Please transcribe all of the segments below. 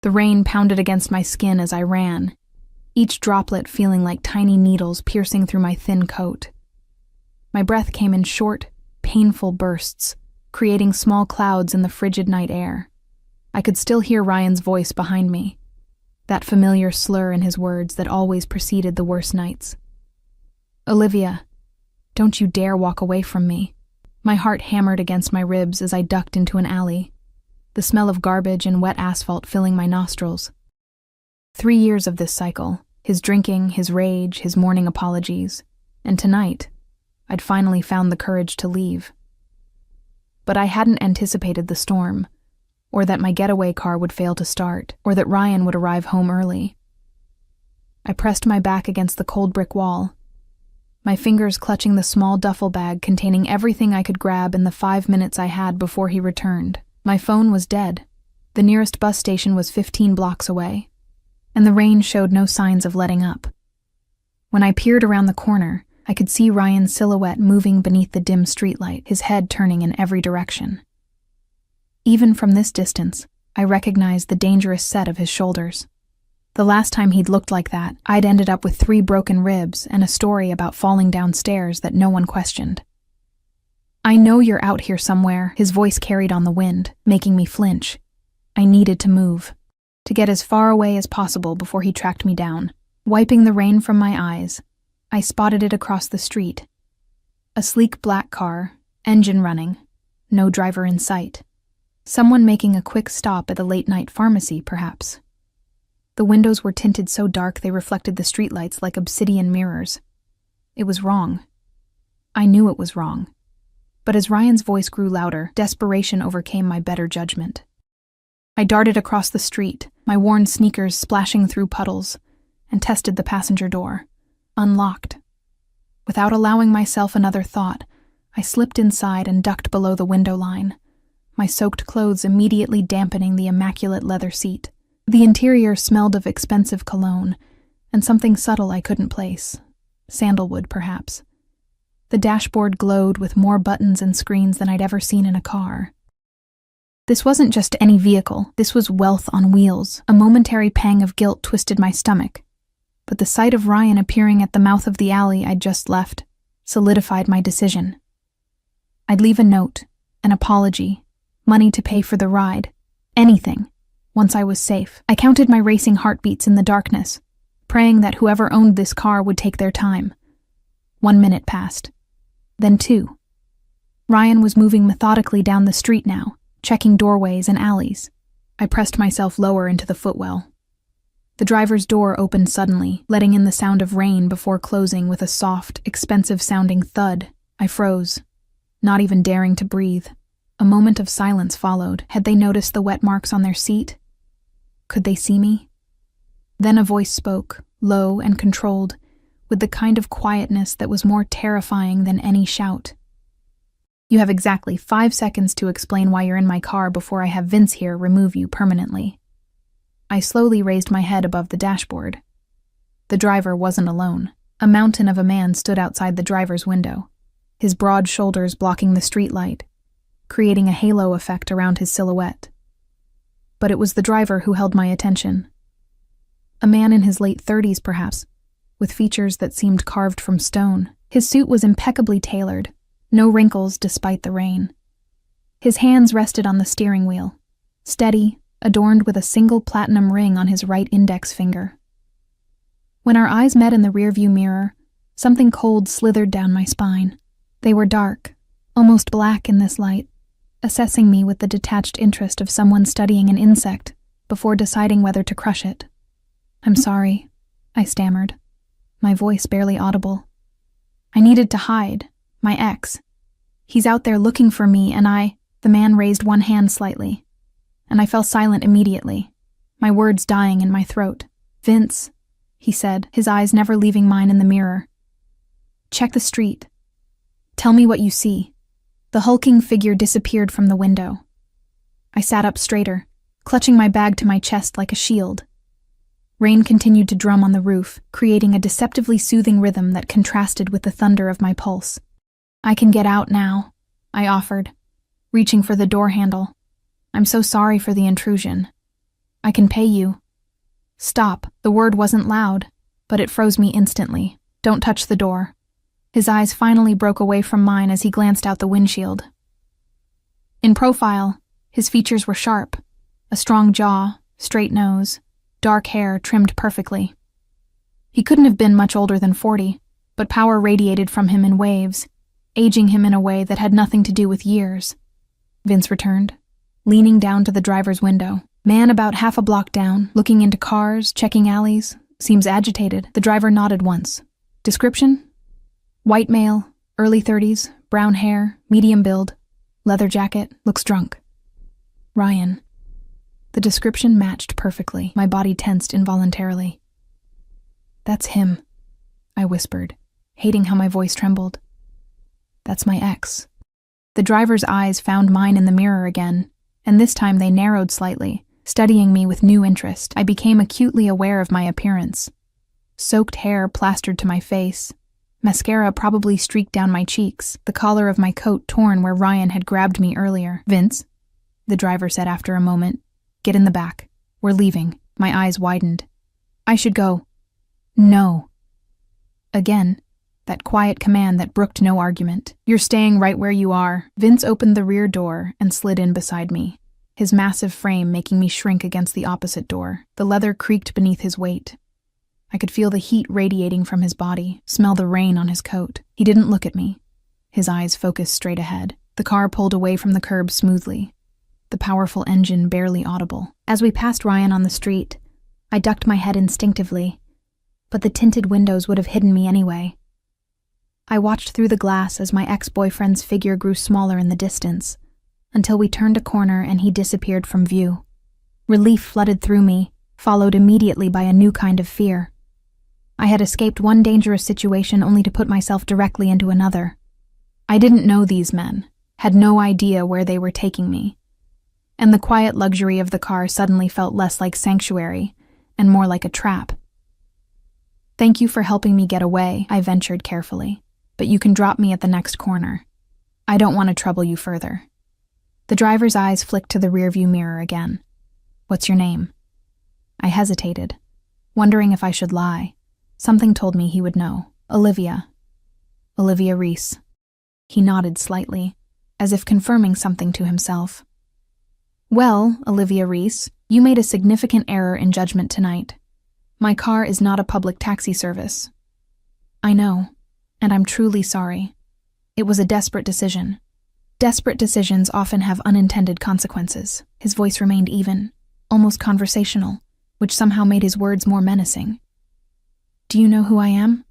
The rain pounded against my skin as I ran, each droplet feeling like tiny needles piercing through my thin coat. My breath came in short, painful bursts, creating small clouds in the frigid night air. I could still hear Ryan's voice behind me, that familiar slur in his words that always preceded the worst nights. "Olivia, don't you dare walk away from me." My heart hammered against my ribs as I ducked into an alley, the smell of garbage and wet asphalt filling my nostrils. 3 years of this cycle, his drinking, his rage, his morning apologies, and tonight, I'd finally found the courage to leave. But I hadn't anticipated the storm, or that my getaway car would fail to start, or that Ryan would arrive home early. I pressed my back against the cold brick wall, my fingers clutching the small duffel bag containing everything I could grab in the 5 minutes I had before he returned. My phone was dead. The nearest bus station was 15 blocks away, and the rain showed no signs of letting up. When I peered around the corner, I could see Ryan's silhouette moving beneath the dim streetlight, his head turning in every direction. Even from this distance, I recognized the dangerous set of his shoulders. The last time he'd looked like that, I'd ended up with 3 broken ribs and a story about falling downstairs that no one questioned. "I know you're out here somewhere," his voice carried on the wind, making me flinch. I needed to move, to get as far away as possible before he tracked me down. Wiping the rain from my eyes, I spotted it across the street. A sleek black car, engine running, no driver in sight. Someone making a quick stop at the late-night pharmacy, perhaps. The windows were tinted so dark they reflected the streetlights like obsidian mirrors. It was wrong. I knew it was wrong. But as Ryan's voice grew louder, desperation overcame my better judgment. I darted across the street, my worn sneakers splashing through puddles, and tested the passenger door. Unlocked. Without allowing myself another thought, I slipped inside and ducked below the window line, my soaked clothes immediately dampening the immaculate leather seat. The interior smelled of expensive cologne, and something subtle I couldn't place. Sandalwood, perhaps. The dashboard glowed with more buttons and screens than I'd ever seen in a car. This wasn't just any vehicle, this was wealth on wheels. A momentary pang of guilt twisted my stomach, but the sight of Ryan appearing at the mouth of the alley I'd just left solidified my decision. I'd leave a note, an apology, money to pay for the ride, anything, once I was safe. I counted my racing heartbeats in the darkness, praying that whoever owned this car would take their time. 1 minute passed. Then 2. Ryan was moving methodically down the street now, checking doorways and alleys. I pressed myself lower into the footwell. The driver's door opened suddenly, letting in the sound of rain before closing with a soft, expensive-sounding thud. I froze, not even daring to breathe. A moment of silence followed. Had they noticed the wet marks on their seat? Could they see me? Then a voice spoke, low and controlled, with the kind of quietness that was more terrifying than any shout. "You have exactly 5 seconds to explain why you're in my car before I have Vince here remove you permanently." I slowly raised my head above the dashboard. The driver wasn't alone. A mountain of a man stood outside the driver's window, his broad shoulders blocking the streetlight, creating a halo effect around his silhouette. But it was the driver who held my attention. A man in his late 30s, perhaps, with features that seemed carved from stone. His suit was impeccably tailored, no wrinkles despite the rain. His hands rested on the steering wheel, steady, adorned with a single platinum ring on his right index finger. When our eyes met in the rearview mirror, something cold slithered down my spine. They were dark, almost black in this light, assessing me with the detached interest of someone studying an insect before deciding whether to crush it. "I'm sorry," I stammered, my voice barely audible. "I needed to hide. My ex. He's out there looking for me and I—" The man raised one hand slightly, and I fell silent immediately, my words dying in my throat. "Vince," he said, his eyes never leaving mine in the mirror. "Check the street. Tell me what you see." The hulking figure disappeared from the window. I sat up straighter, clutching my bag to my chest like a shield. Rain continued to drum on the roof, creating a deceptively soothing rhythm that contrasted with the thunder of my pulse. "I can get out now," I offered, reaching for the door handle. "I'm so sorry for the intrusion." I can pay you. Stop. The word wasn't loud, but it froze me instantly. Don't touch the door. His eyes finally broke away from mine as he glanced out the windshield. In profile, his features were sharp. A strong jaw, straight nose, dark hair trimmed perfectly. He couldn't have been much older than 40, but power radiated from him in waves, aging him in a way that had nothing to do with years. Vince returned, leaning down to the driver's window. Man about half a block down, looking into cars, checking alleys, seems agitated. The driver nodded once. Description? White male, early 30s, brown hair, medium build, leather jacket, looks drunk. Ryan. The description matched perfectly. My body tensed involuntarily. That's him, I whispered, hating how my voice trembled. That's my ex. The driver's eyes found mine in the mirror again, and this time they narrowed slightly, studying me with new interest. I became acutely aware of my appearance. Soaked hair plastered to my face, mascara probably streaked down my cheeks, the collar of my coat torn where Ryan had grabbed me earlier. Vince, the driver said after a moment, get in the back. We're leaving. My eyes widened. I should go. No. Again, that quiet command that brooked no argument. You're staying right where you are. Vince opened the rear door and slid in beside me, his massive frame making me shrink against the opposite door. The leather creaked beneath his weight. I could feel the heat radiating from his body, smell the rain on his coat. He didn't look at me. His eyes focused straight ahead. The car pulled away from the curb smoothly, the powerful engine barely audible. As we passed Ryan on the street, I ducked my head instinctively, but the tinted windows would have hidden me anyway. I watched through the glass as my ex-boyfriend's figure grew smaller in the distance, until we turned a corner and he disappeared from view. Relief flooded through me, followed immediately by a new kind of fear. I had escaped one dangerous situation only to put myself directly into another. I didn't know these men, had no idea where they were taking me, and the quiet luxury of the car suddenly felt less like sanctuary and more like a trap. Thank you for helping me get away, I ventured carefully, but you can drop me at the next corner. I don't want to trouble you further. The driver's eyes flicked to the rearview mirror again. What's your name? I hesitated, wondering if I should lie. Something told me he would know. Olivia. Olivia Reese. He nodded slightly, as if confirming something to himself. Well, Olivia Reese, you made a significant error in judgment tonight. My car is not a public taxi service. I know, and I'm truly sorry. It was a desperate decision. Desperate decisions often have unintended consequences. His voice remained even, almost conversational, which somehow made his words more menacing. Do you know who I am?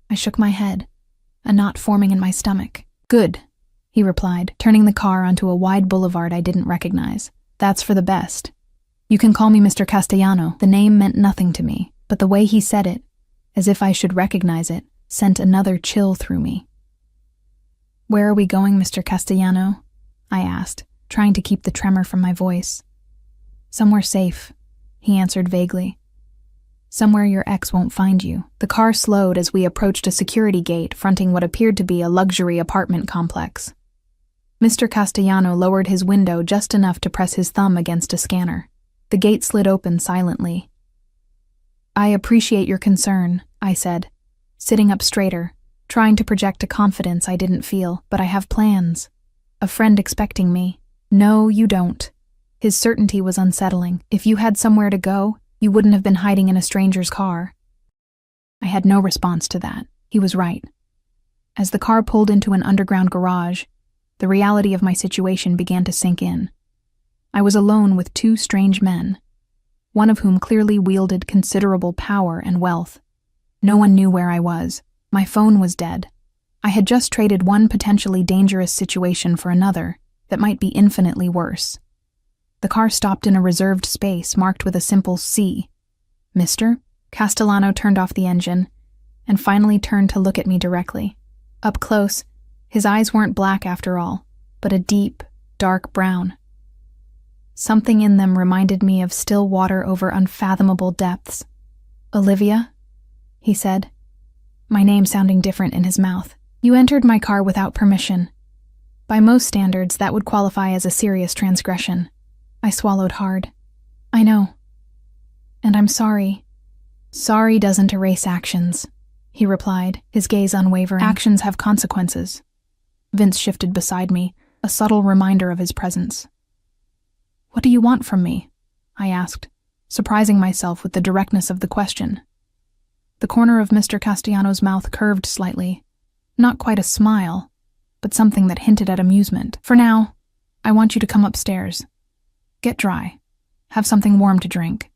I shook my head, a knot forming in my stomach. Good, he replied, turning the car onto a wide boulevard I didn't recognize. That's for the best. You can call me Mr. Castellano. The name meant nothing to me, but the way he said it, as if I should recognize it, sent another chill through me. Where are we going, Mr. Castellano? I asked, trying to keep the tremor from my voice. Somewhere safe, he answered vaguely. Somewhere your ex won't find you. The car slowed as we approached a security gate fronting what appeared to be a luxury apartment complex. Mr. Castellano lowered his window just enough to press his thumb against a scanner. The gate slid open silently. I appreciate your concern, I said, sitting up straighter, trying to project a confidence I didn't feel, but I have plans. A friend expecting me. No, you don't. His certainty was unsettling. If you had somewhere to go, you wouldn't have been hiding in a stranger's car. I had no response to that. He was right. As the car pulled into an underground garage, the reality of my situation began to sink in. I was alone with two strange men, one of whom clearly wielded considerable power and wealth. No one knew where I was. My phone was dead. I had just traded one potentially dangerous situation for another that might be infinitely worse. The car stopped in a reserved space marked with a simple C. Mister? Castellano turned off the engine and finally turned to look at me directly. Up close, his eyes weren't black after all, but a deep, dark brown. Something in them reminded me of still water over unfathomable depths. Olivia? He said, my name sounding different in his mouth. You entered my car without permission. By most standards, that would qualify as a serious transgression. I swallowed hard. I know. And I'm sorry. Sorry doesn't erase actions, he replied, his gaze unwavering. Actions have consequences. Vince shifted beside me, a subtle reminder of his presence. What do you want from me? I asked, surprising myself with the directness of the question. The corner of Mr. Castellano's mouth curved slightly. Not quite a smile, but something that hinted at amusement. For now, I want you to come upstairs. Get dry. Have something warm to drink.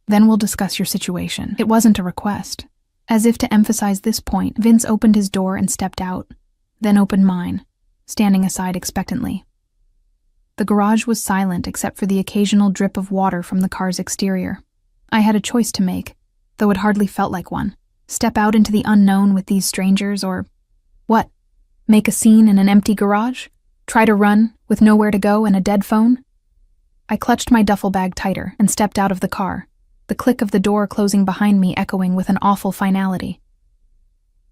Then we'll discuss your situation. It wasn't a request. As if to emphasize this point, Vince opened his door and stepped out, then opened mine, standing aside expectantly. The garage was silent except for the occasional drip of water from the car's exterior. I had a choice to make, though it hardly felt like one. Step out into the unknown with these strangers, or what? Make a scene in an empty garage? Try to run, with nowhere to go and a dead phone? I clutched my duffel bag tighter and stepped out of the car, the click of the door closing behind me echoing with an awful finality.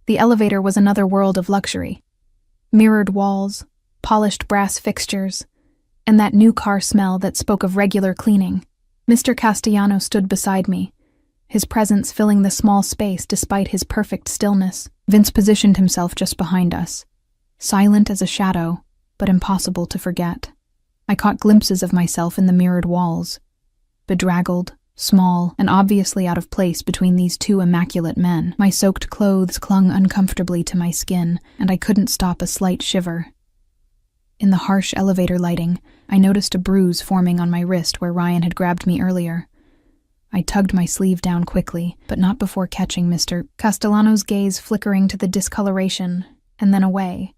The elevator was another world of luxury. Mirrored walls, polished brass fixtures, and that new car smell that spoke of regular cleaning. Mr. Castellano stood beside me, his presence filling the small space despite his perfect stillness. Vince positioned himself just behind us, silent as a shadow, but impossible to forget. I caught glimpses of myself in the mirrored walls, bedraggled, small, and obviously out of place between these two immaculate men. My soaked clothes clung uncomfortably to my skin, and I couldn't stop a slight shiver. In the harsh elevator lighting, I noticed a bruise forming on my wrist where Ryan had grabbed me earlier. I tugged my sleeve down quickly, but not before catching Mr. Castellano's gaze flickering to the discoloration, and then away,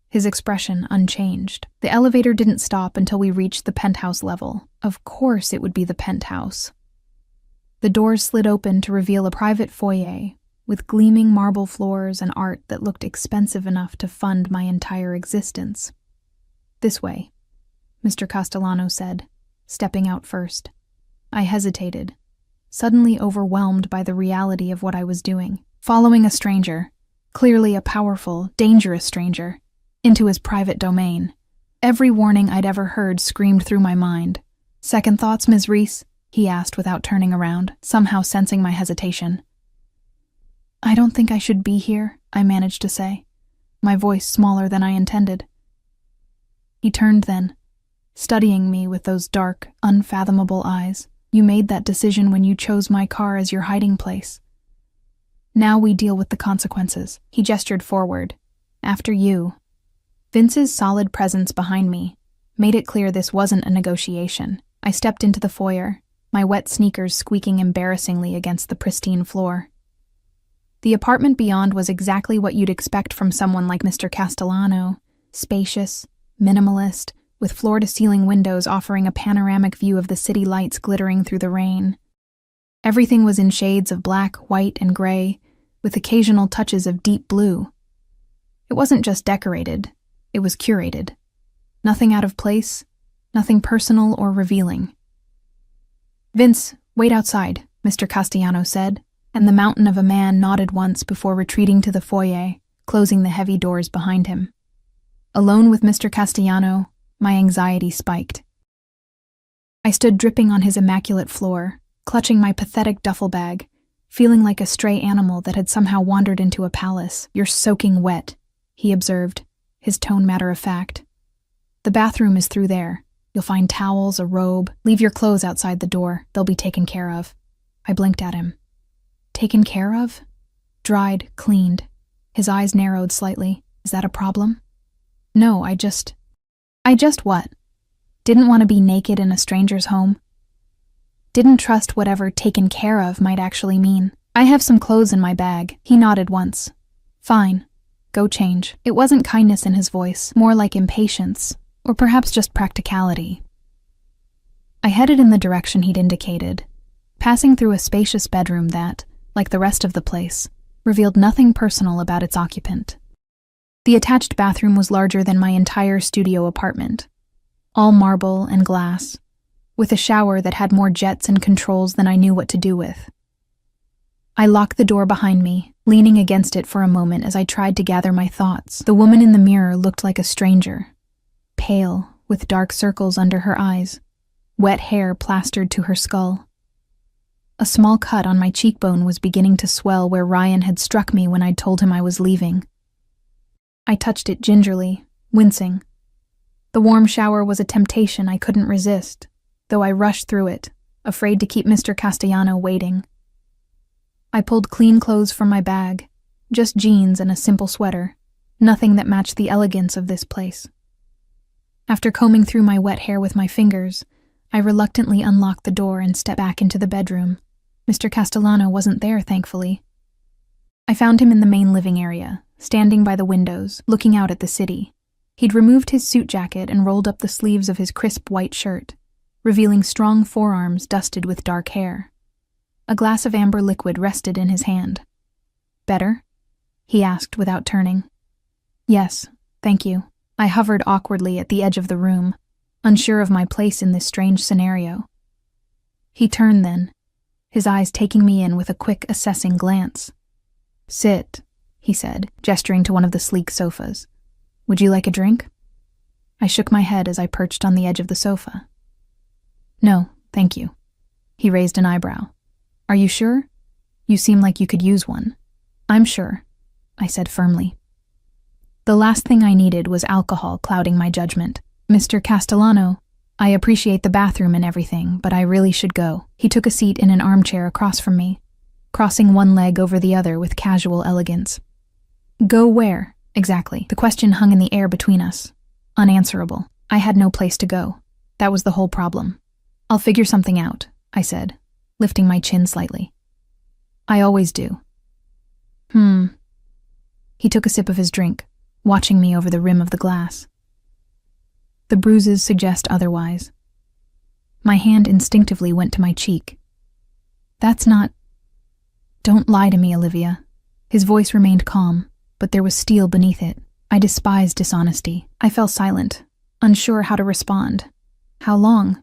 his expression unchanged. The elevator didn't stop until we reached the penthouse level. Of course it would be the penthouse. The doors slid open to reveal a private foyer, with gleaming marble floors and art that looked expensive enough to fund my entire existence. This way, Mr. Castellano said, stepping out first. I hesitated, suddenly overwhelmed by the reality of what I was doing. Following a stranger, clearly a powerful, dangerous stranger, into his private domain. Every warning I'd ever heard screamed through my mind. Second thoughts, Ms. Reese? He asked without turning around, somehow sensing my hesitation. I don't think I should be here, I managed to say, my voice smaller than I intended. He turned then, studying me with those dark, unfathomable eyes. You made that decision when you chose my car as your hiding place. Now we deal with the consequences. He gestured forward. After you. Vince's solid presence behind me made it clear this wasn't a negotiation. I stepped into the foyer, my wet sneakers squeaking embarrassingly against the pristine floor. The apartment beyond was exactly what you'd expect from someone like Mr. Castellano, spacious, minimalist, with floor-to-ceiling windows offering a panoramic view of the city lights glittering through the rain. Everything was in shades of black, white, and gray, with occasional touches of deep blue. It wasn't just decorated, it was curated. Nothing out of place, nothing personal or revealing. Vince, wait outside, Mr. Castellano said, and the mountain of a man nodded once before retreating to the foyer, closing the heavy doors behind him. Alone with Mr. Castellano, my anxiety spiked. I stood dripping on his immaculate floor, clutching my pathetic duffel bag, feeling like a stray animal that had somehow wandered into a palace. You're soaking wet, he observed, his tone matter-of-fact. The bathroom is through there. You'll find towels, a robe. Leave your clothes outside the door. They'll be taken care of. I blinked at him. Taken care of? Dried, cleaned. His eyes narrowed slightly. Is that a problem? No, I just what? Didn't want to be naked in a stranger's home. Didn't trust whatever taken care of might actually mean. I have some clothes in my bag. He nodded once. Fine. Go change. It wasn't kindness in his voice, more like impatience, or perhaps just practicality. I headed in the direction he'd indicated, passing through a spacious bedroom that, like the rest of the place, revealed nothing personal about its occupant. The attached bathroom was larger than my entire studio apartment, all marble and glass, with a shower that had more jets and controls than I knew what to do with. I locked the door behind me, leaning against it for a moment as I tried to gather my thoughts. The woman in the mirror looked like a stranger, pale, with dark circles under her eyes, wet hair plastered to her skull. A small cut on my cheekbone was beginning to swell where Ryan had struck me when I'd told him I was leaving. I touched it gingerly, wincing. The warm shower was a temptation I couldn't resist, though I rushed through it, afraid to keep Mr. Castellano waiting. I pulled clean clothes from my bag, just jeans and a simple sweater, nothing that matched the elegance of this place. After combing through my wet hair with my fingers, I reluctantly unlocked the door and stepped back into the bedroom. Mr. Castellano wasn't there, thankfully. I found him in the main living area, standing by the windows, looking out at the city. He'd removed his suit jacket and rolled up the sleeves of his crisp white shirt, revealing strong forearms dusted with dark hair. A glass of amber liquid rested in his hand. "Better?" he asked without turning. "Yes, thank you." I hovered awkwardly at the edge of the room, unsure of my place in this strange scenario. He turned then, his eyes taking me in with a quick, assessing glance. "Sit," he said, gesturing to one of the sleek sofas. "Would you like a drink?" I shook my head as I perched on the edge of the sofa. "No, thank you." He raised an eyebrow. "Are you sure? You seem like you could use one." "I'm sure," I said firmly. The last thing I needed was alcohol clouding my judgment. "Mr. Castellano, I appreciate the bathroom and everything, but I really should go." He took a seat in an armchair across from me, crossing one leg over the other with casual elegance. "Go where, exactly?" The question hung in the air between us, unanswerable. I had no place to go. That was the whole problem. "I'll figure something out," I said, lifting my chin slightly. "I always do." He took a sip of his drink, watching me over the rim of the glass. The bruises suggest otherwise. My hand instinctively went to my cheek. "That's not—" "Don't lie to me, Olivia." His voice remained calm, but there was steel beneath it. I despised dishonesty. I fell silent, unsure how to respond. "How long?"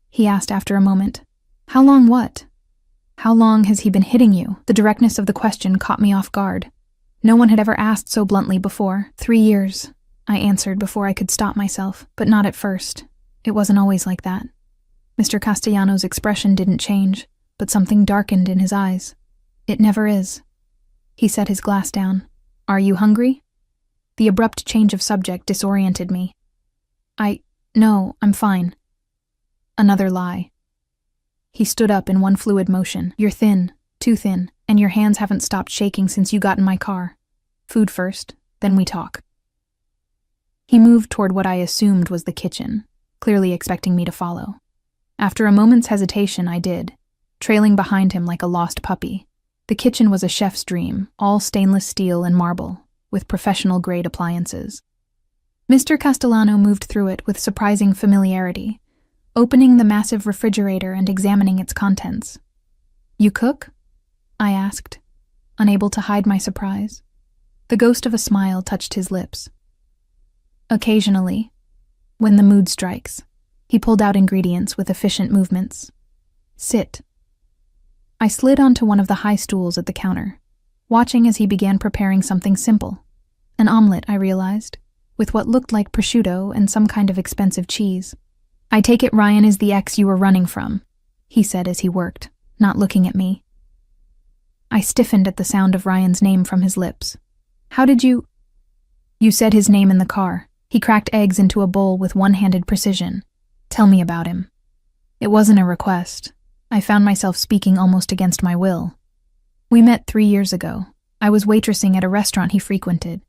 he asked after a moment. "How long what? How long has he been hitting you?" The directness of the question caught me off guard. No one had ever asked so bluntly before. 3 years, I answered before I could stop myself, but not at first. It wasn't always like that. Mr. Castellano's expression didn't change, but something darkened in his eyes. "It never is." He set his glass down. "Are you hungry?" The abrupt change of subject disoriented me. No, I'm fine." Another lie. He stood up in one fluid motion. "You're thin, too thin, and your hands haven't stopped shaking since you got in my car. Food first, then we talk." He moved toward what I assumed was the kitchen, clearly expecting me to follow. After a moment's hesitation, I did, trailing behind him like a lost puppy. The kitchen was a chef's dream, all stainless steel and marble, with professional-grade appliances. Mr. Castellano moved through it with surprising familiarity, opening the massive refrigerator and examining its contents. "You cook?" I asked, unable to hide my surprise. The ghost of a smile touched his lips. "Occasionally, when the mood strikes." He pulled out ingredients with efficient movements. "Sit." I slid onto one of the high stools at the counter, watching as he began preparing something simple. An omelet, I realized, with what looked like prosciutto and some kind of expensive cheese. "I take it Ryan is the ex you were running from," he said as he worked, not looking at me. I stiffened at the sound of Ryan's name from his lips. "How did you—" "You said his name in the car." He cracked eggs into a bowl with one-handed precision. "Tell me about him." It wasn't a request. I found myself speaking almost against my will. "We met 3 years ago. I was waitressing at a restaurant he frequented.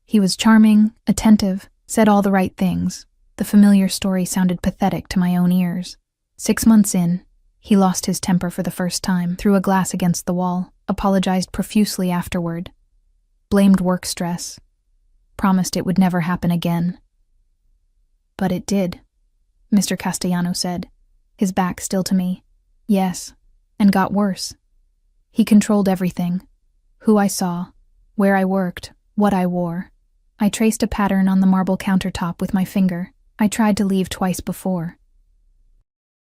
He was charming, attentive, said all the right things. The familiar story sounded pathetic to my own ears. 6 months in, he lost his temper for the first time, threw a glass against the wall, apologized profusely afterward, blamed work stress, promised it would never happen again." "But it did," Mr. Castellano said, his back still to me. "Yes, and got worse. He controlled everything. Who I saw, where I worked, what I wore. I traced a pattern on the marble countertop with my finger. I tried to leave twice before.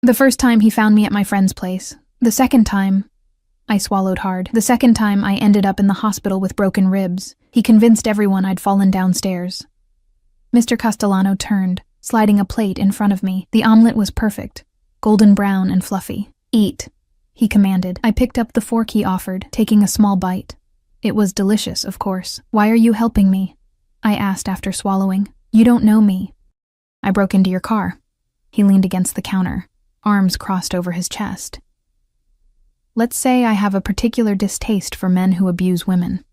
The first time he found me at my friend's place. The second time—" I swallowed hard. "The second time I ended up in the hospital with broken ribs. He convinced everyone I'd fallen downstairs." Mr. Castellano turned, sliding a plate in front of me. The omelet was perfect, golden brown and fluffy. "Eat," he commanded. I picked up the fork he offered, taking a small bite. It was delicious, of course. Why are you helping me? I asked after swallowing. You don't know me. I broke into your car. He leaned against the counter, arms crossed over his chest. Let's say I have a particular distaste for men who abuse women.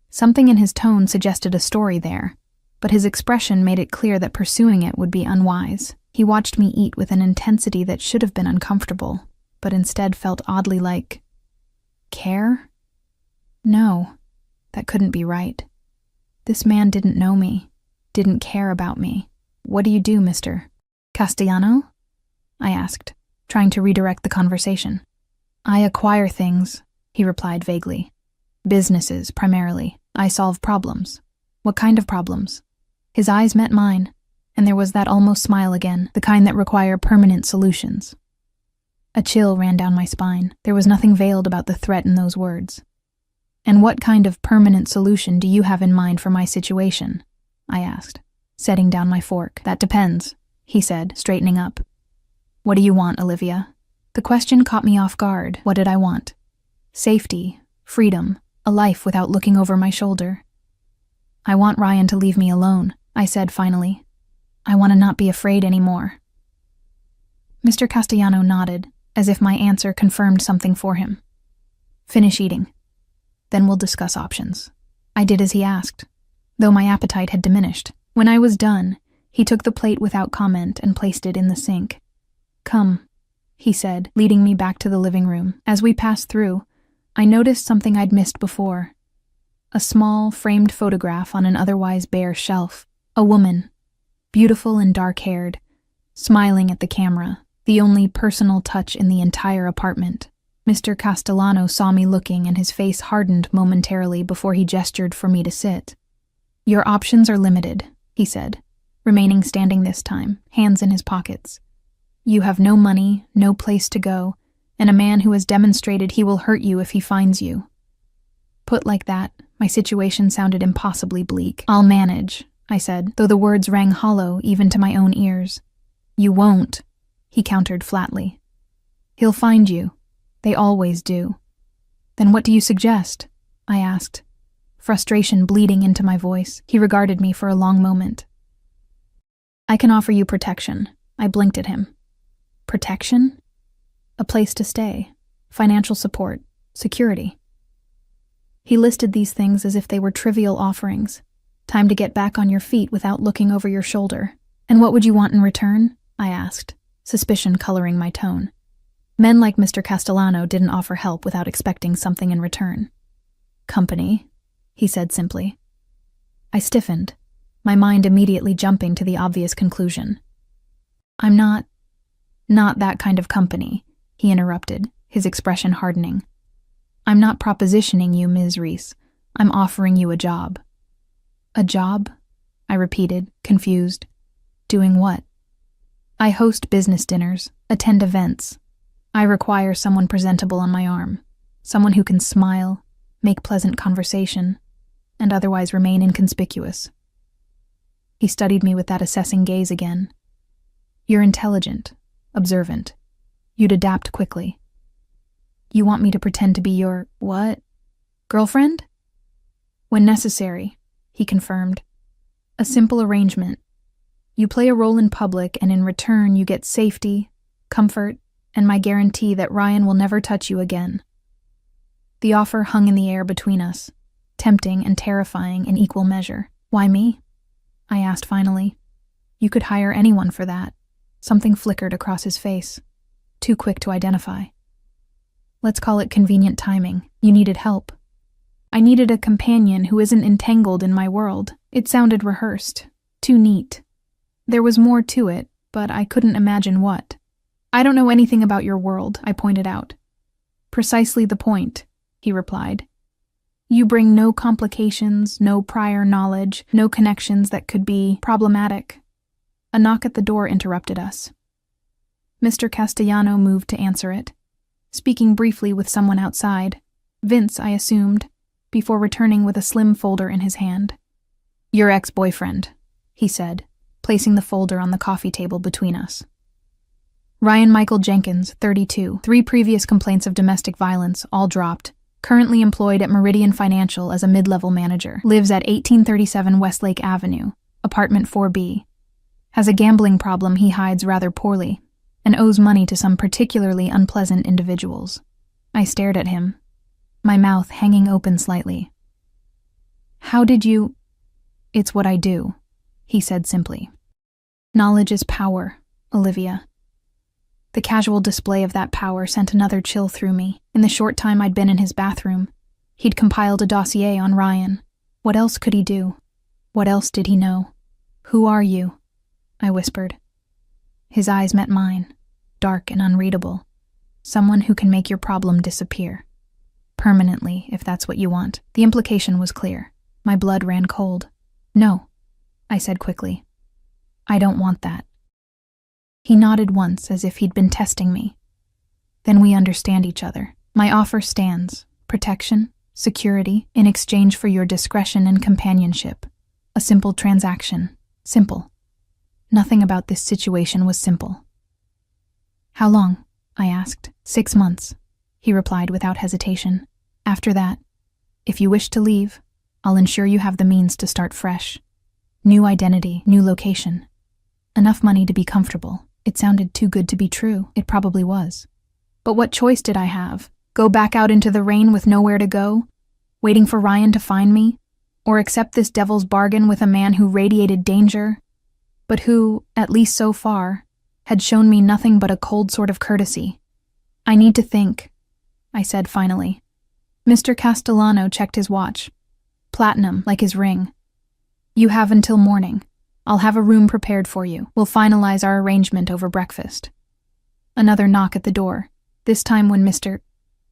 Something in his tone suggested a story there, but his expression made it clear that pursuing it would be unwise. He watched me eat with an intensity that should have been uncomfortable, but instead felt oddly like care? No, that couldn't be right. This man didn't know me, didn't care about me. What do you do, Mr. Castellano? I asked, trying to redirect the conversation. I acquire things, he replied vaguely. Businesses, primarily. I solve problems. What kind of problems? His eyes met mine, and there was that almost smile again, the kind that require permanent solutions. A chill ran down my spine. There was nothing veiled about the threat in those words. And what kind of permanent solution do you have in mind for my situation? I asked, setting down my fork. That depends, he said, straightening up. What do you want, Olivia? The question caught me off guard. What did I want? Safety, freedom, a life without looking over my shoulder. I want Ryan to leave me alone, I said finally. I want to not be afraid anymore. Mr. Castellano nodded, as if my answer confirmed something for him. Finish eating. Then we'll discuss options. I did as he asked, though my appetite had diminished. When I was done, he took the plate without comment and placed it in the sink. Come, he said, leading me back to the living room. As we passed through, I noticed something I'd missed before. A small, framed photograph on an otherwise bare shelf. A woman, beautiful and dark-haired, smiling at the camera, the only personal touch in the entire apartment. Mr. Castellano saw me looking and his face hardened momentarily before he gestured for me to sit. Your options are limited, he said, remaining standing this time, hands in his pockets. You have no money, no place to go, and a man who has demonstrated he will hurt you if he finds you. Put like that, my situation sounded impossibly bleak. I'll manage, I said, though the words rang hollow even to my own ears. You won't, he countered flatly. He'll find you. They always do. Then what do you suggest? I asked, frustration bleeding into my voice. He regarded me for a long moment. I can offer you protection. I blinked at him. Protection? A place to stay, financial support, security. He listed these things as if they were trivial offerings. Time to get back on your feet without looking over your shoulder. And what would you want in return? I asked, suspicion coloring my tone. Men like Mr. Castellano didn't offer help without expecting something in return. Company, he said simply. I stiffened, my mind immediately jumping to the obvious conclusion. I'm not that kind of company, he interrupted, his expression hardening. I'm not propositioning you, Ms. Reese. I'm offering you a job. A job? I repeated, confused. Doing what? I host business dinners, attend events. I require someone presentable on my arm, someone who can smile, make pleasant conversation, and otherwise remain inconspicuous. He studied me with that assessing gaze again. You're intelligent, observant. You'd adapt quickly. You want me to pretend to be your, what? Girlfriend? When necessary, he confirmed. A simple arrangement. You play a role in public, and in return you get safety, comfort, and my guarantee that Ryan will never touch you again. The offer hung in the air between us, tempting and terrifying in equal measure. Why me? I asked finally. You could hire anyone for that. Something flickered across his face, too quick to identify. Let's call it convenient timing. You needed help. I needed a companion who isn't entangled in my world. It sounded rehearsed, too neat. There was more to it, but I couldn't imagine what. I don't know anything about your world, I pointed out. Precisely the point, he replied. You bring no complications, no prior knowledge, no connections that could be problematic. A knock at the door interrupted us. Mr. Castellano moved to answer it, speaking briefly with someone outside, Vince, I assumed, before returning with a slim folder in his hand. Your ex-boyfriend, he said, placing the folder on the coffee table between us. Ryan Michael Jenkins, 32. 3 previous complaints of domestic violence, all dropped. Currently employed at Meridian Financial as a mid-level manager. Lives at 1837 Westlake Avenue, apartment 4B. Has a gambling problem he hides rather poorly, and owes money to some particularly unpleasant individuals. I stared at him, my mouth hanging open slightly. How did you— It's what I do, he said simply. Knowledge is power, Olivia. The casual display of that power sent another chill through me. In the short time I'd been in his bathroom, he'd compiled a dossier on Ryan. What else could he do? What else did he know? Who are you? I whispered. His eyes met mine, dark and unreadable. Someone who can make your problem disappear. Permanently, if that's what you want. The implication was clear. My blood ran cold. No, I said quickly. I don't want that. He nodded once as if he'd been testing me. Then we understand each other. My offer stands. Protection, security, in exchange for your discretion and companionship. A simple transaction. Simple. Nothing about this situation was simple. How long? I asked. 6 months, he replied without hesitation. After that, if you wish to leave, I'll ensure you have the means to start fresh. New identity, new location. Enough money to be comfortable. It sounded too good to be true. It probably was. But what choice did I have? Go back out into the rain with nowhere to go? Waiting for Ryan to find me? Or accept this devil's bargain with a man who radiated danger, but who, at least so far, had shown me nothing but a cold sort of courtesy? I need to think, I said finally. Mr. Castellano checked his watch. Platinum, like his ring. You have until morning. I'll have a room prepared for you. We'll finalize our arrangement over breakfast. Another knock at the door. This time when Mr.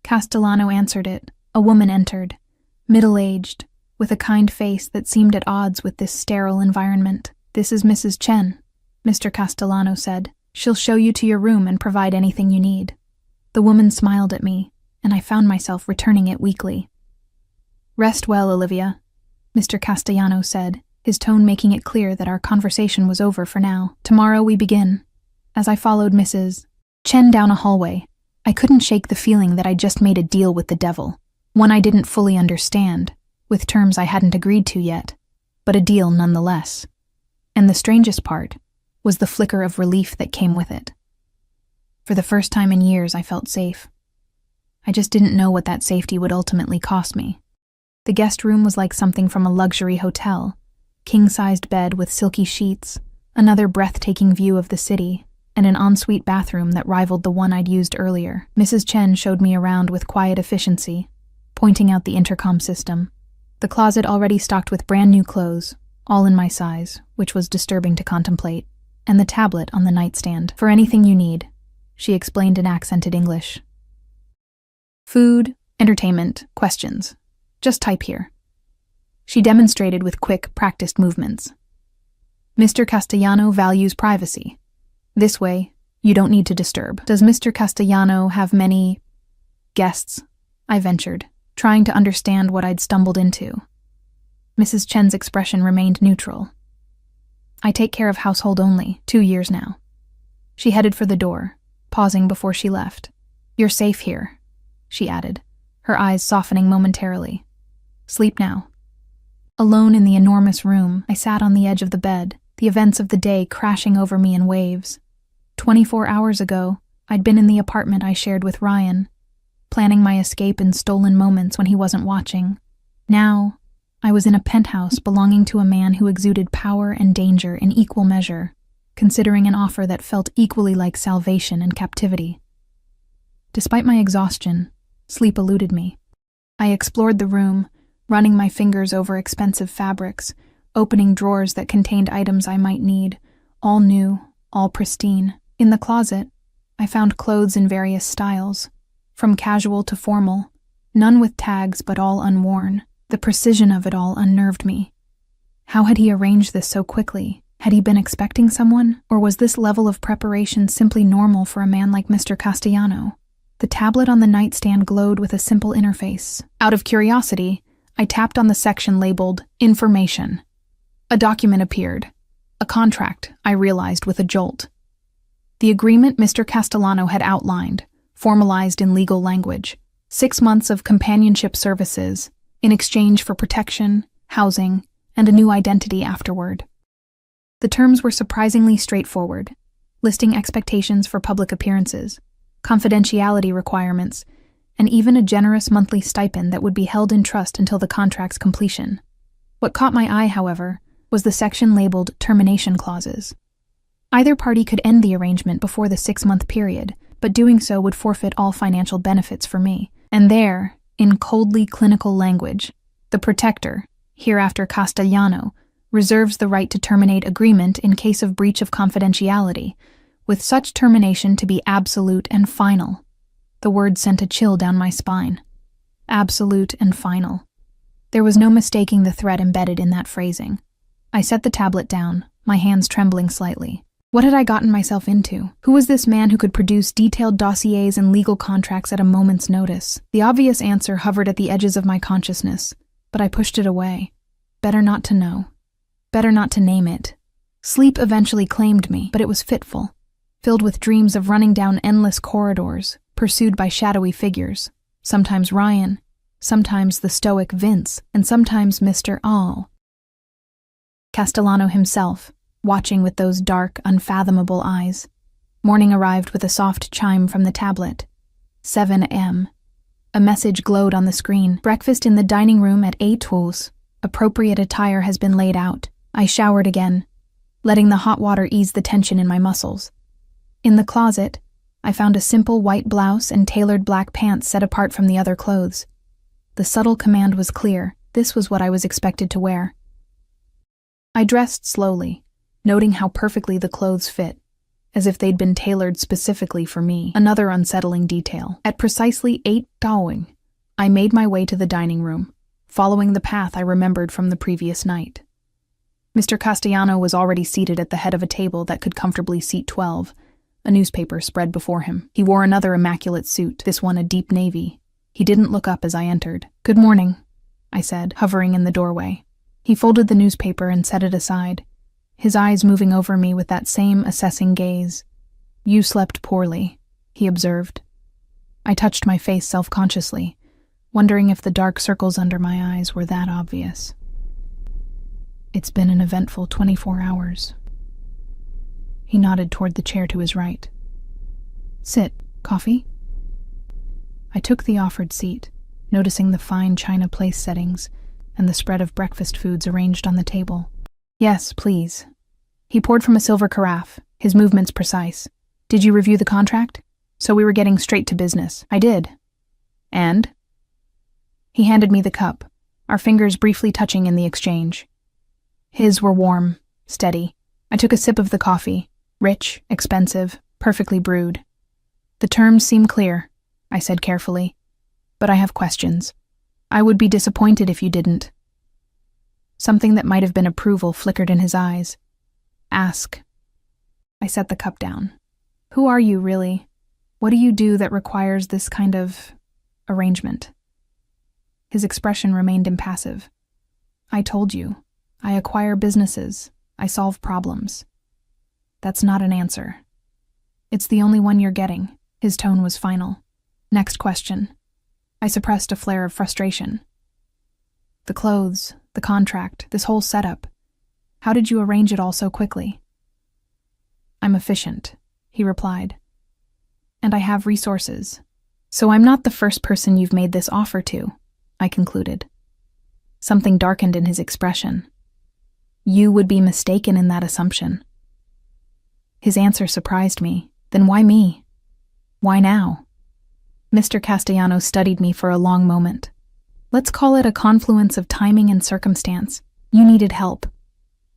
Castellano answered it, a woman entered, middle-aged, with a kind face that seemed at odds with this sterile environment. This is Mrs. Chen, Mr. Castellano said. She'll show you to your room and provide anything you need. The woman smiled at me, and I found myself returning it weakly. Rest well, Olivia, Mr. Castellano said, his tone making it clear that our conversation was over for now. Tomorrow we begin. As I followed Mrs. Chen down a hallway, I couldn't shake the feeling that I'd just made a deal with the devil, one I didn't fully understand, with terms I hadn't agreed to yet, but a deal nonetheless. And the strangest part was the flicker of relief that came with it. For the first time in years, I felt safe. I just didn't know what that safety would ultimately cost me. The guest room was like something from a luxury hotel. King-sized bed with silky sheets, another breathtaking view of the city, and an ensuite bathroom that rivaled the one I'd used earlier. Mrs. Chen showed me around with quiet efficiency, pointing out the intercom system. The closet already stocked with brand new clothes, all in my size, which was disturbing to contemplate, and the tablet on the nightstand. For anything you need, she explained in accented English. Food, entertainment, questions. Just type here. She demonstrated with quick, practiced movements. Mr. Castellano values privacy. This way, you don't need to disturb. Does Mr. Castellano have many guests? I ventured, trying to understand what I'd stumbled into. Mrs. Chen's expression remained neutral. I take care of household only, 2 years now. She headed for the door, pausing before she left. You're safe here, she added, her eyes softening momentarily. Sleep now. Alone in the enormous room, I sat on the edge of the bed, the events of the day crashing over me in waves. 24 hours ago, I'd been in the apartment I shared with Ryan, planning my escape in stolen moments when he wasn't watching. Now, I was in a penthouse belonging to a man who exuded power and danger in equal measure, considering an offer that felt equally like salvation and captivity. Despite my exhaustion, sleep eluded me. I explored the room, running my fingers over expensive fabrics, opening drawers that contained items I might need, all new, all pristine. In the closet, I found clothes in various styles, from casual to formal, none with tags but all unworn. The precision of it all unnerved me. How had he arranged this so quickly? Had he been expecting someone, or was this level of preparation simply normal for a man like Mr. Castellano? The tablet on the nightstand glowed with a simple interface. Out of curiosity, I tapped on the section labeled Information. A document appeared. A contract, I realized with a jolt. The agreement Mr. Castellano had outlined, formalized in legal language, 6 months of companionship services in exchange for protection, housing, and a new identity afterward. The terms were surprisingly straightforward, listing expectations for public appearances, confidentiality requirements, and even a generous monthly stipend that would be held in trust until the contract's completion. What caught my eye, however, was the section labeled termination clauses. Either party could end the arrangement before the 6-month period, but doing so would forfeit all financial benefits for me. And there, in coldly clinical language, the protector, hereafter Castellano, reserves the right to terminate agreement in case of breach of confidentiality, with such termination to be absolute and final. The word sent a chill down my spine. Absolute and final. There was no mistaking the threat embedded in that phrasing. I set the tablet down, my hands trembling slightly. What had I gotten myself into? Who was this man who could produce detailed dossiers and legal contracts at a moment's notice? The obvious answer hovered at the edges of my consciousness, but I pushed it away. Better not to know. Better not to name it. Sleep eventually claimed me, but it was fitful, filled with dreams of running down endless corridors, pursued by shadowy figures, sometimes Ryan, sometimes the stoic Vince, and sometimes Mr. All. Castellano himself, watching with those dark, unfathomable eyes. Morning arrived with a soft chime from the tablet. 7 a.m. A message glowed on the screen. Breakfast in the dining room at 8:00. Appropriate attire has been laid out. I showered again, letting the hot water ease the tension in my muscles. In the closet, I found a simple white blouse and tailored black pants set apart from the other clothes. The subtle command was clear. This was what I was expected to wear. I dressed slowly, noting how perfectly the clothes fit, as if they'd been tailored specifically for me. Another unsettling detail. At precisely 8:00, I made my way to the dining room, following the path I remembered from the previous night. Mr. Castellano was already seated at the head of a table that could comfortably seat 12, a newspaper spread before him. He wore another immaculate suit, this one a deep navy. He didn't look up as I entered. "Good morning," I said, hovering in the doorway. He folded the newspaper and set it aside, his eyes moving over me with that same assessing gaze. "You slept poorly," he observed. I touched my face self-consciously, wondering if the dark circles under my eyes were that obvious. "It's been an eventful 24 hours. He nodded toward the chair to his right. "Sit. Coffee?" I took the offered seat, noticing the fine china place settings and the spread of breakfast foods arranged on the table. "Yes, please." He poured from a silver carafe, his movements precise. "Did you review the contract?" So we were getting straight to business. "I did." "And?" He handed me the cup, our fingers briefly touching in the exchange. His were warm, steady. I took a sip of the coffee, rich, expensive, perfectly brewed. "The terms seem clear," I said carefully, "but I have questions. I would be disappointed if you didn't." Something that might have been approval flickered in his eyes. "Ask." I set the cup down. "Who are you, really? What do you do that requires this kind of arrangement?" His expression remained impassive. "I told you. I acquire businesses. I solve problems." "That's not an answer." "It's the only one you're getting." His tone was final. "Next question." I suppressed a flare of frustration. "The clothes, the contract, this whole setup. How did you arrange it all so quickly?" "I'm efficient," he replied. "And I have resources. So I'm not the first person you've made this offer to," I concluded. Something darkened in his expression. "You would be mistaken in that assumption." His answer surprised me. Then why me? Why now? Mr. Castellano studied me for a long moment. "Let's call it a confluence of timing and circumstance. You needed help.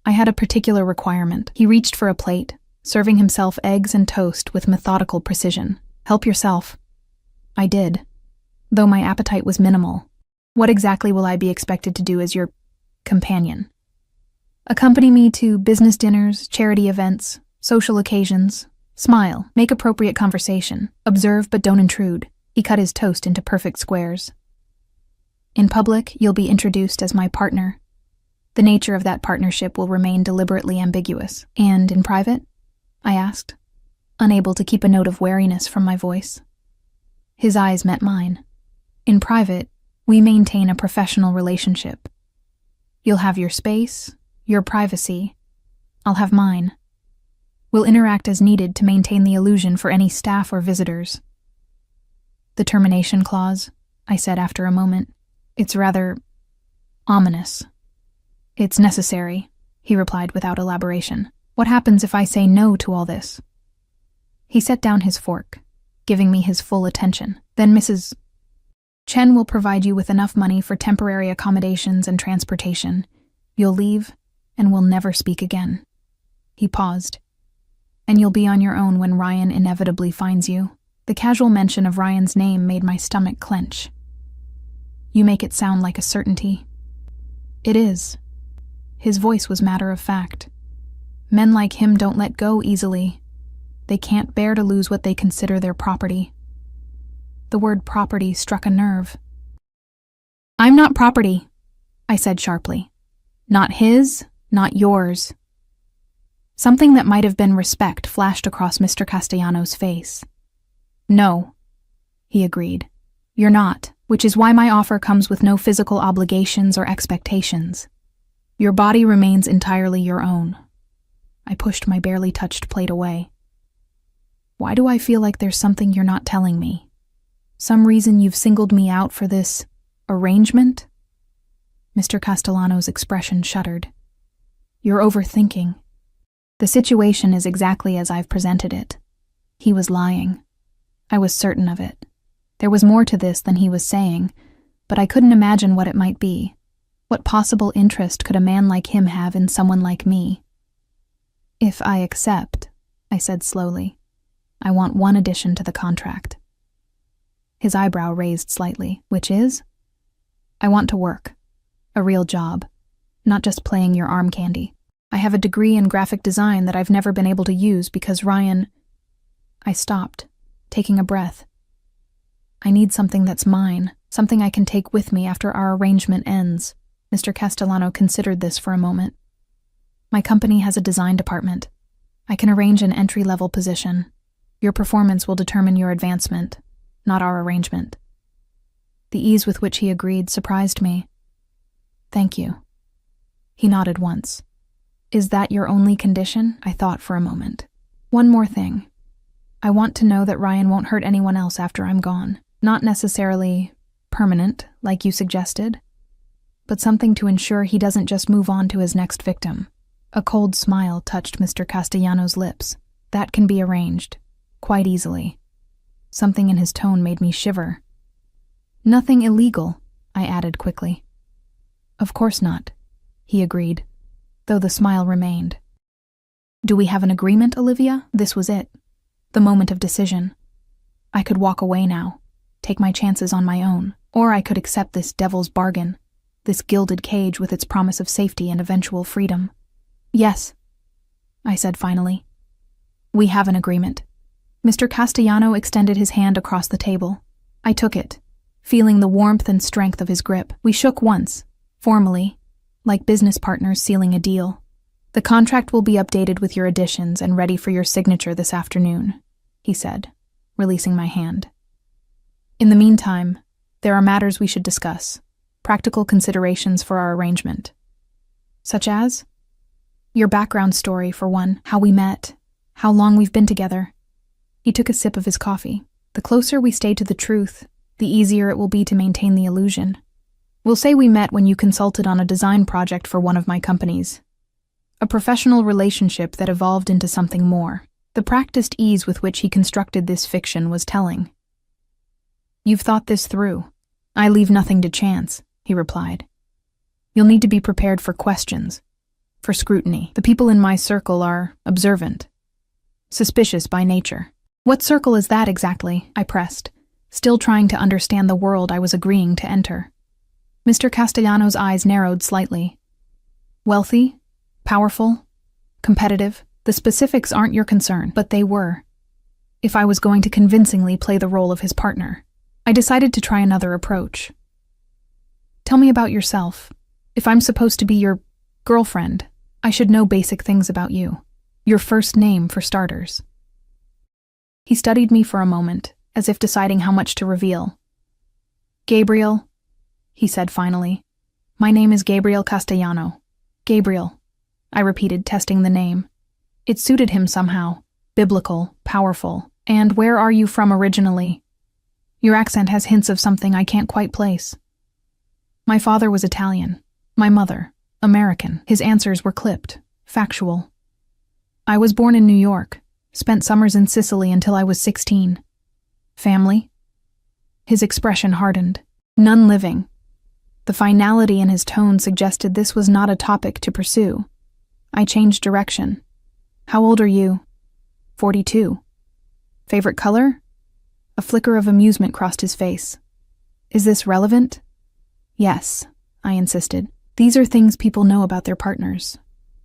I had a particular requirement." He reached for a plate, serving himself eggs and toast with methodical precision. "Help yourself." I did, though my appetite was minimal. "What exactly will I be expected to do as your companion?" "Accompany me to business dinners, charity events, social occasions. Smile, make appropriate conversation, observe but don't intrude." He cut his toast into perfect squares. "In public, you'll be introduced as my partner. The nature of that partnership will remain deliberately ambiguous." "And in private?" I asked. unable to keep a note of wariness from my voice. His eyes met mine. In private, we maintain a professional relationship. You'll have your space, your privacy. I'll have mine. We'll interact as needed to maintain the illusion for any staff or visitors. The termination clause, I said after a moment. It's rather ominous. It's necessary, he replied without elaboration. What happens if I say no to all this? He set down his fork, giving me his full attention. Then Mrs. Chen will provide you with enough money for temporary accommodations and transportation. You'll leave, and we'll never speak again. He paused. And you'll be on your own when Ryan inevitably finds you. The casual mention of Ryan's name made my stomach clench. You make it sound like a certainty. It is. His voice was matter of fact. Men like him don't let go easily. They can't bear to lose what they consider their property. The word property struck a nerve. I'm not property, I said sharply. Not his, not yours. Something that might have been respect flashed across Mr. Castellano's face. No, he agreed. You're not, which is why my offer comes with no physical obligations or expectations. Your body remains entirely your own. I pushed my barely touched plate away. Why do I feel like there's something you're not telling me? Some reason you've singled me out for this arrangement? Mr. Castellano's expression shuddered. You're overthinking. The situation is exactly as I've presented it. He was lying. I was certain of it. There was more to this than he was saying, but I couldn't imagine what it might be. What possible interest could a man like him have in someone like me? If I accept, I said slowly, I want one addition to the contract. His eyebrow raised slightly, which is? I want to work. A real job. Not just playing your arm candy. I have a degree in graphic design that I've never been able to use because Ryan... I stopped, taking a breath. I need something that's mine, something I can take with me after our arrangement ends. Mr. Castellano considered this for a moment. My company has a design department. I can arrange an entry-level position. Your performance will determine your advancement, not our arrangement. The ease with which he agreed surprised me. Thank you. He nodded once. Is that your only condition? I thought for a moment. One more thing. I want to know that Ryan won't hurt anyone else after I'm gone. Not necessarily permanent, like you suggested, but something to ensure he doesn't just move on to his next victim. A cold smile touched Mr. Castellano's lips. That can be arranged, quite easily. Something in his tone made me shiver. Nothing illegal, I added quickly. Of course not, he agreed, though the smile remained. Do we have an agreement, Olivia? This was it. The moment of decision. I could walk away now, take my chances on my own, or I could accept this devil's bargain, this gilded cage with its promise of safety and eventual freedom. Yes, I said finally. We have an agreement. Mr. Castellano extended his hand across the table. I took it, feeling the warmth and strength of his grip. We shook once, formally, like business partners sealing a deal. The contract will be updated with your additions and ready for your signature this afternoon, he said, releasing my hand. In the meantime, there are matters we should discuss, practical considerations for our arrangement. Such as? Your background story, for one, how we met, how long we've been together. He took a sip of his coffee. The closer we stay to the truth, the easier it will be to maintain the illusion. We'll say we met when you consulted on a design project for one of my companies. A professional relationship that evolved into something more. The practiced ease with which he constructed this fiction was telling. You've thought this through. I leave nothing to chance, he replied. You'll need to be prepared for questions, for scrutiny. The people in my circle are observant, suspicious by nature. What circle is that exactly? I pressed, still trying to understand the world I was agreeing to enter. Mr. Castellano's eyes narrowed slightly. Wealthy? Powerful? Competitive? The specifics aren't your concern, but they were. If I was going to convincingly play the role of his partner, I decided to try another approach. Tell me about yourself. If I'm supposed to be your girlfriend, I should know basic things about you. Your first name, for starters. He studied me for a moment, as if deciding how much to reveal. "Gabriel," he said finally. "My name is Gabriel Castellano." "Gabriel," I repeated, testing the name. It suited him somehow. Biblical, powerful. "And where are you from originally? Your accent has hints of something I can't quite place." "My father was Italian. My mother, American." His answers were clipped, factual. "I was born in New York, spent summers in Sicily until I was 16. Family?" His expression hardened. "None living." The finality in his tone suggested this was not a topic to pursue. I changed direction. "How old are you?" 42. "Favorite color?" A flicker of amusement crossed his face. "Is this relevant?" "Yes," I insisted. "These are things people know about their partners.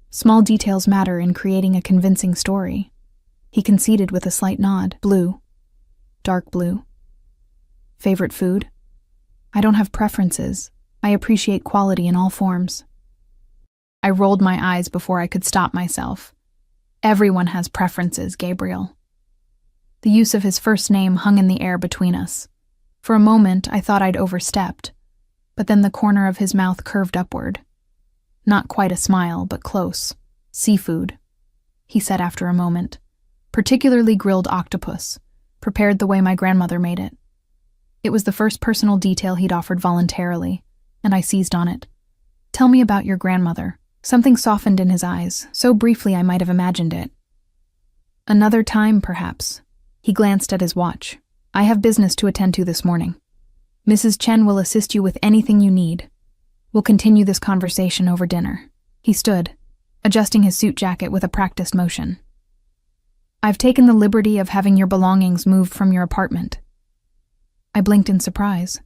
Small details matter in creating a convincing story." He conceded with a slight nod. "Blue." "Dark blue." "Favorite food?" "I don't have preferences. I appreciate quality in all forms." I rolled my eyes before I could stop myself. "Everyone has preferences, Gabriel." The use of his first name hung in the air between us. For a moment, I thought I'd overstepped, but then the corner of his mouth curved upward. Not quite a smile, but close. "Seafood," he said after a moment. "Particularly grilled octopus, prepared the way my grandmother made it." It was the first personal detail he'd offered voluntarily, and I seized on it. "Tell me about your grandmother." Something softened in his eyes, so briefly I might have imagined it. "Another time, perhaps." He glanced at his watch. "I have business to attend to this morning. Mrs. Chen will assist you with anything you need. We'll continue this conversation over dinner." He stood, adjusting his suit jacket with a practiced motion. "I've taken the liberty of having your belongings moved from your apartment." I blinked in surprise.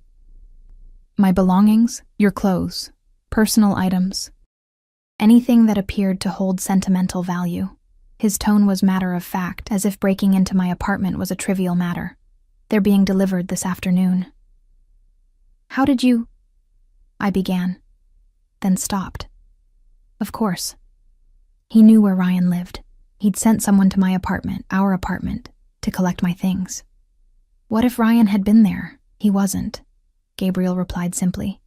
"My belongings? Your clothes, personal items, anything that appeared to hold sentimental value." His tone was matter-of-fact, as if breaking into my apartment was a trivial matter. "They're being delivered this afternoon." "How did you—" I began, then stopped. Of course. He knew where Ryan lived. He'd sent someone to my apartment, our apartment, to collect my things. What if Ryan had been there? He wasn't, Gabriel replied simply.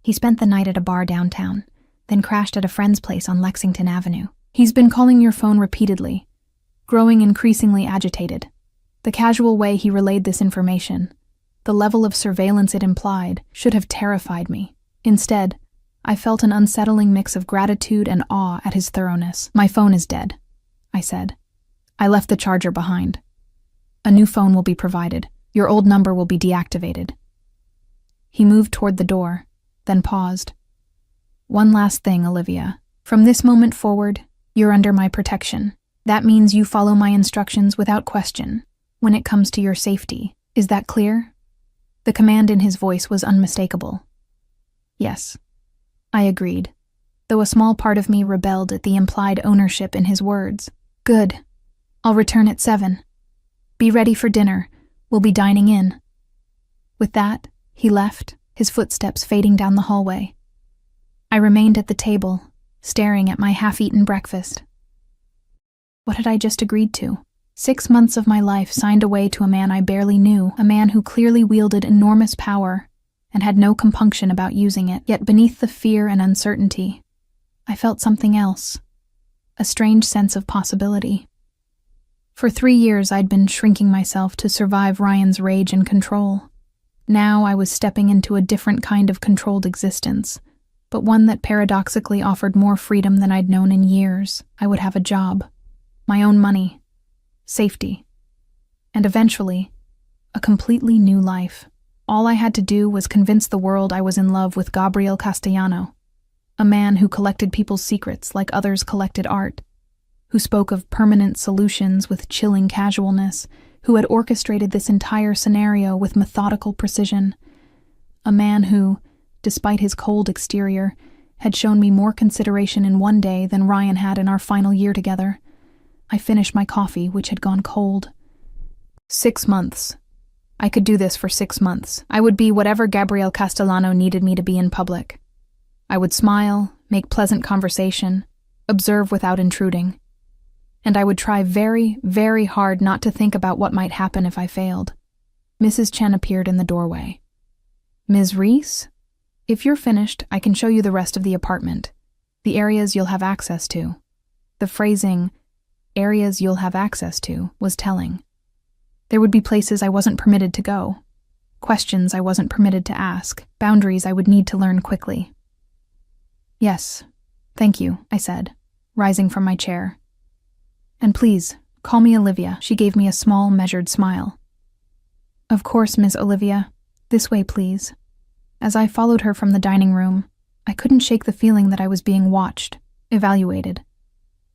He spent the night at a bar downtown, then crashed at a friend's place on Lexington Avenue. "He's been calling your phone repeatedly, growing increasingly agitated." The casual way he relayed this information, the level of surveillance it implied, should have terrified me. Instead, I felt an unsettling mix of gratitude and awe at his thoroughness. "My phone is dead," I said. "I left the charger behind. A new phone will be provided. Your old number will be deactivated." He moved toward the door, then paused. "One last thing, Olivia. From this moment forward, you're under my protection. That means you follow my instructions without question when it comes to your safety. Is that clear?" The command in his voice was unmistakable. "Yes," I agreed, though a small part of me rebelled at the implied ownership in his words. "Good. I'll return at 7. Be ready for dinner. We'll be dining in." With that, he left, his footsteps fading down the hallway. I remained at the table, staring at my half-eaten breakfast. What had I just agreed to? 6 months of my life signed away to a man I barely knew, a man who clearly wielded enormous power and had no compunction about using it. Yet beneath the fear and uncertainty, I felt something else, a strange sense of possibility. For 3 years I'd been shrinking myself to survive Ryan's rage and control. Now I was stepping into a different kind of controlled existence, but one that paradoxically offered more freedom than I'd known in years. I would have a job, my own money, safety, and eventually, a completely new life. All I had to do was convince the world I was in love with Gabriel Castellano, a man who collected people's secrets like others collected art, who spoke of permanent solutions with chilling casualness, who had orchestrated this entire scenario with methodical precision, a man who, despite his cold exterior, had shown me more consideration in one day than Ryan had in our final year together. I finished my coffee, which had gone cold. 6 months. I could do this for 6 months. I would be whatever Gabriel Castellano needed me to be in public. I would smile, make pleasant conversation, observe without intruding. and I would try very, very hard not to think about what might happen if I failed. Mrs. Chen appeared in the doorway. "Ms. Reese? If you're finished, I can show you the rest of the apartment. The areas you'll have access to." The phrasing, "areas you'll have access to," was telling. There would be places I wasn't permitted to go, questions I wasn't permitted to ask, boundaries I would need to learn quickly. "Yes, thank you," I said, rising from my chair. "And please, call me Olivia." She gave me a small, measured smile. "Of course, Miss Olivia. This way, please." As I followed her from the dining room, I couldn't shake the feeling that I was being watched, evaluated,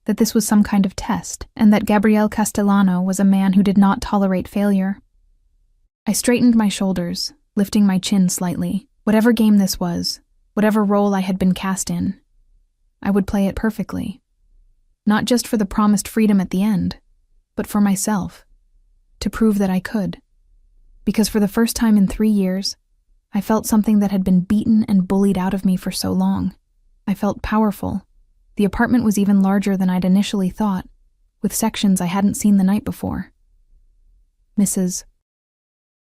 that this was some kind of test, and that Gabriel Castellano was a man who did not tolerate failure. I straightened my shoulders, lifting my chin slightly. Whatever game this was, whatever role I had been cast in, I would play it perfectly. Not just for the promised freedom at the end, but for myself, to prove that I could. Because for the first time in 3 years, I felt something that had been beaten and bullied out of me for so long. I felt powerful. The apartment was even larger than I'd initially thought, with sections I hadn't seen the night before. Mrs.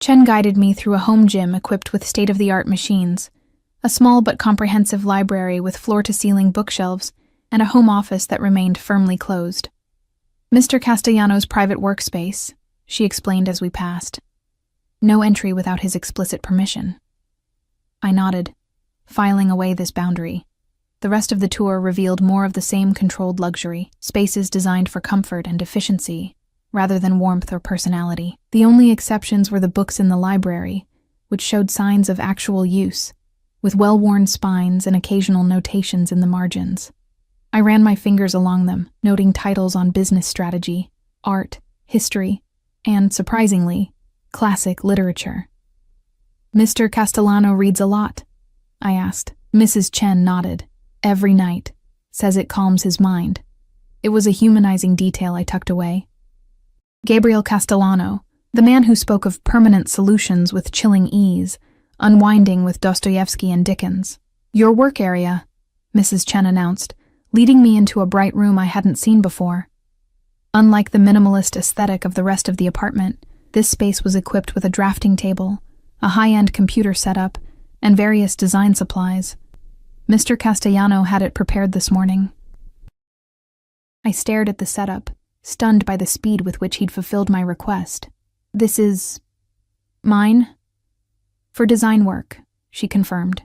Chen guided me through a home gym equipped with state-of-the-art machines, a small but comprehensive library with floor-to-ceiling bookshelves, and a home office that remained firmly closed. "Mr. Castellano's private workspace," she explained as we passed. "No entry without his explicit permission." I nodded, filing away this boundary. The rest of the tour revealed more of the same controlled luxury, spaces designed for comfort and efficiency, rather than warmth or personality. The only exceptions were the books in the library, which showed signs of actual use, with well-worn spines and occasional notations in the margins. I ran my fingers along them, noting titles on business strategy, art, history, and, surprisingly, classic literature. "Mr. Castellano reads a lot?" I asked. Mrs. Chen nodded. "Every night. Says it calms his mind." It was a humanizing detail I tucked away. Gabriel Castellano, the man who spoke of permanent solutions with chilling ease, unwinding with Dostoevsky and Dickens. "Your work area," Mrs. Chen announced, leading me into a bright room I hadn't seen before. Unlike the minimalist aesthetic of the rest of the apartment, this space was equipped with a drafting table, a high-end computer setup, and various design supplies. Mr. Castellano had it prepared this morning. I stared at the setup, stunned by the speed with which he'd fulfilled my request. "This is... mine?" "For design work," she confirmed.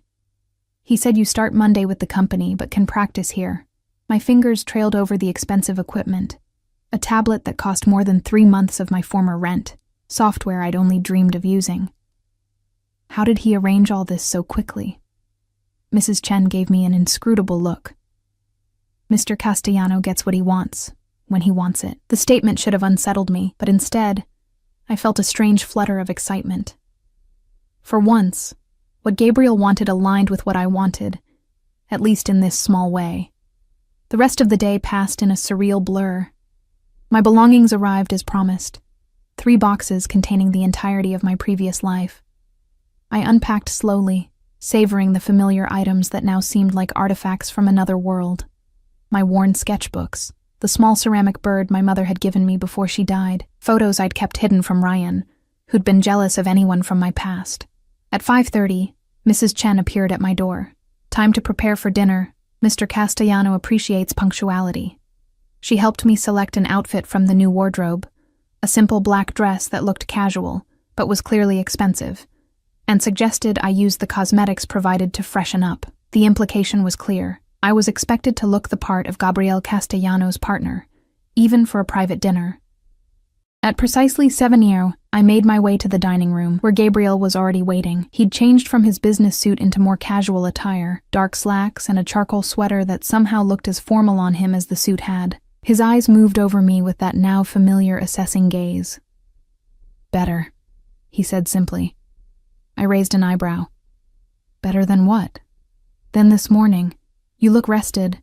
"He said you start Monday with the company, but can practice here." My fingers trailed over the expensive equipment, a tablet that cost more than 3 months of my former rent, software I'd only dreamed of using. How did he arrange all this so quickly? Mrs. Chen gave me an inscrutable look. "Mr. Castellano gets what he wants, when he wants it." The statement should have unsettled me, but instead, I felt a strange flutter of excitement. For once, what Gabriel wanted aligned with what I wanted, at least in this small way. The rest of the day passed in a surreal blur. My belongings arrived as promised, 3 boxes containing the entirety of my previous life. I unpacked slowly, savoring the familiar items that now seemed like artifacts from another world. My worn sketchbooks, the small ceramic bird my mother had given me before she died, photos I'd kept hidden from Ryan, who'd been jealous of anyone from my past. At 5:30, Mrs. Chen appeared at my door. "Time to prepare for dinner. Mr. Castellano appreciates punctuality." She helped me select an outfit from the new wardrobe, a simple black dress that looked casual, but was clearly expensive, and suggested I use the cosmetics provided to freshen up. The implication was clear. I was expected to look the part of Gabriel Castellano's partner, even for a private dinner. At precisely 7:00, I made my way to the dining room, where Gabriel was already waiting. He'd changed from his business suit into more casual attire, dark slacks and a charcoal sweater that somehow looked as formal on him as the suit had. His eyes moved over me with that now familiar assessing gaze. "Better," he said simply. I raised an eyebrow. "Better than what?" "Than this morning. You look rested."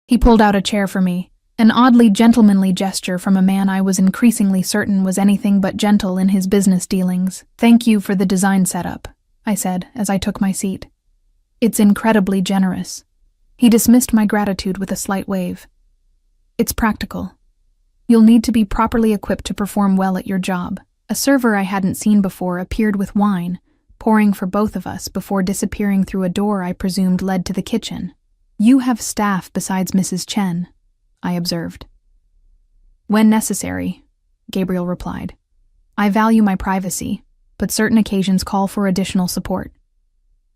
He pulled out a chair for me, an oddly gentlemanly gesture from a man I was increasingly certain was anything but gentle in his business dealings. "Thank you for the design setup," I said as I took my seat. "It's incredibly generous." He dismissed my gratitude with a slight wave. "It's practical. You'll need to be properly equipped to perform well at your job. A server I hadn't seen before appeared with wine, pouring for both of us before disappearing through a door I presumed led to the kitchen. You have staff besides Mrs. Chen, I observed. When necessary, Gabriel replied. I value my privacy, but certain occasions call for additional support.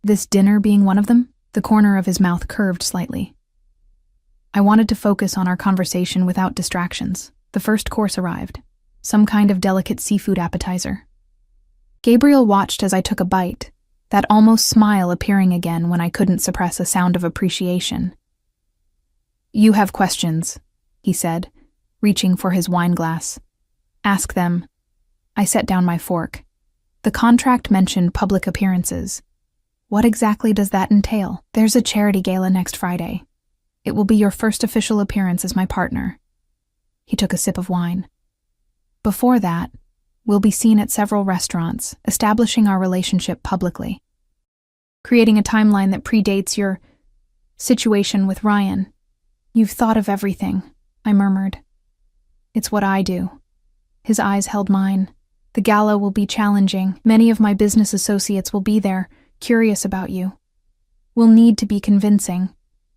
This dinner being one of them, the corner of his mouth curved slightly. I wanted to focus on our conversation without distractions. The first course arrived, some kind of delicate seafood appetizer. Gabriel watched as I took a bite, that almost smile appearing again when I couldn't suppress a sound of appreciation. You have questions, he said, reaching for his wine glass. Ask them. I set down my fork. The contract mentioned public appearances. What exactly does that entail? There's a charity gala next Friday. It will be your first official appearance as my partner. He took a sip of wine. Before that, we'll be seen at several restaurants, establishing our relationship publicly. Creating a timeline that predates your situation with Ryan. You've thought of everything, I murmured. It's what I do. His eyes held mine. The gala will be challenging. Many of my business associates will be there, curious about you. We'll need to be convincing.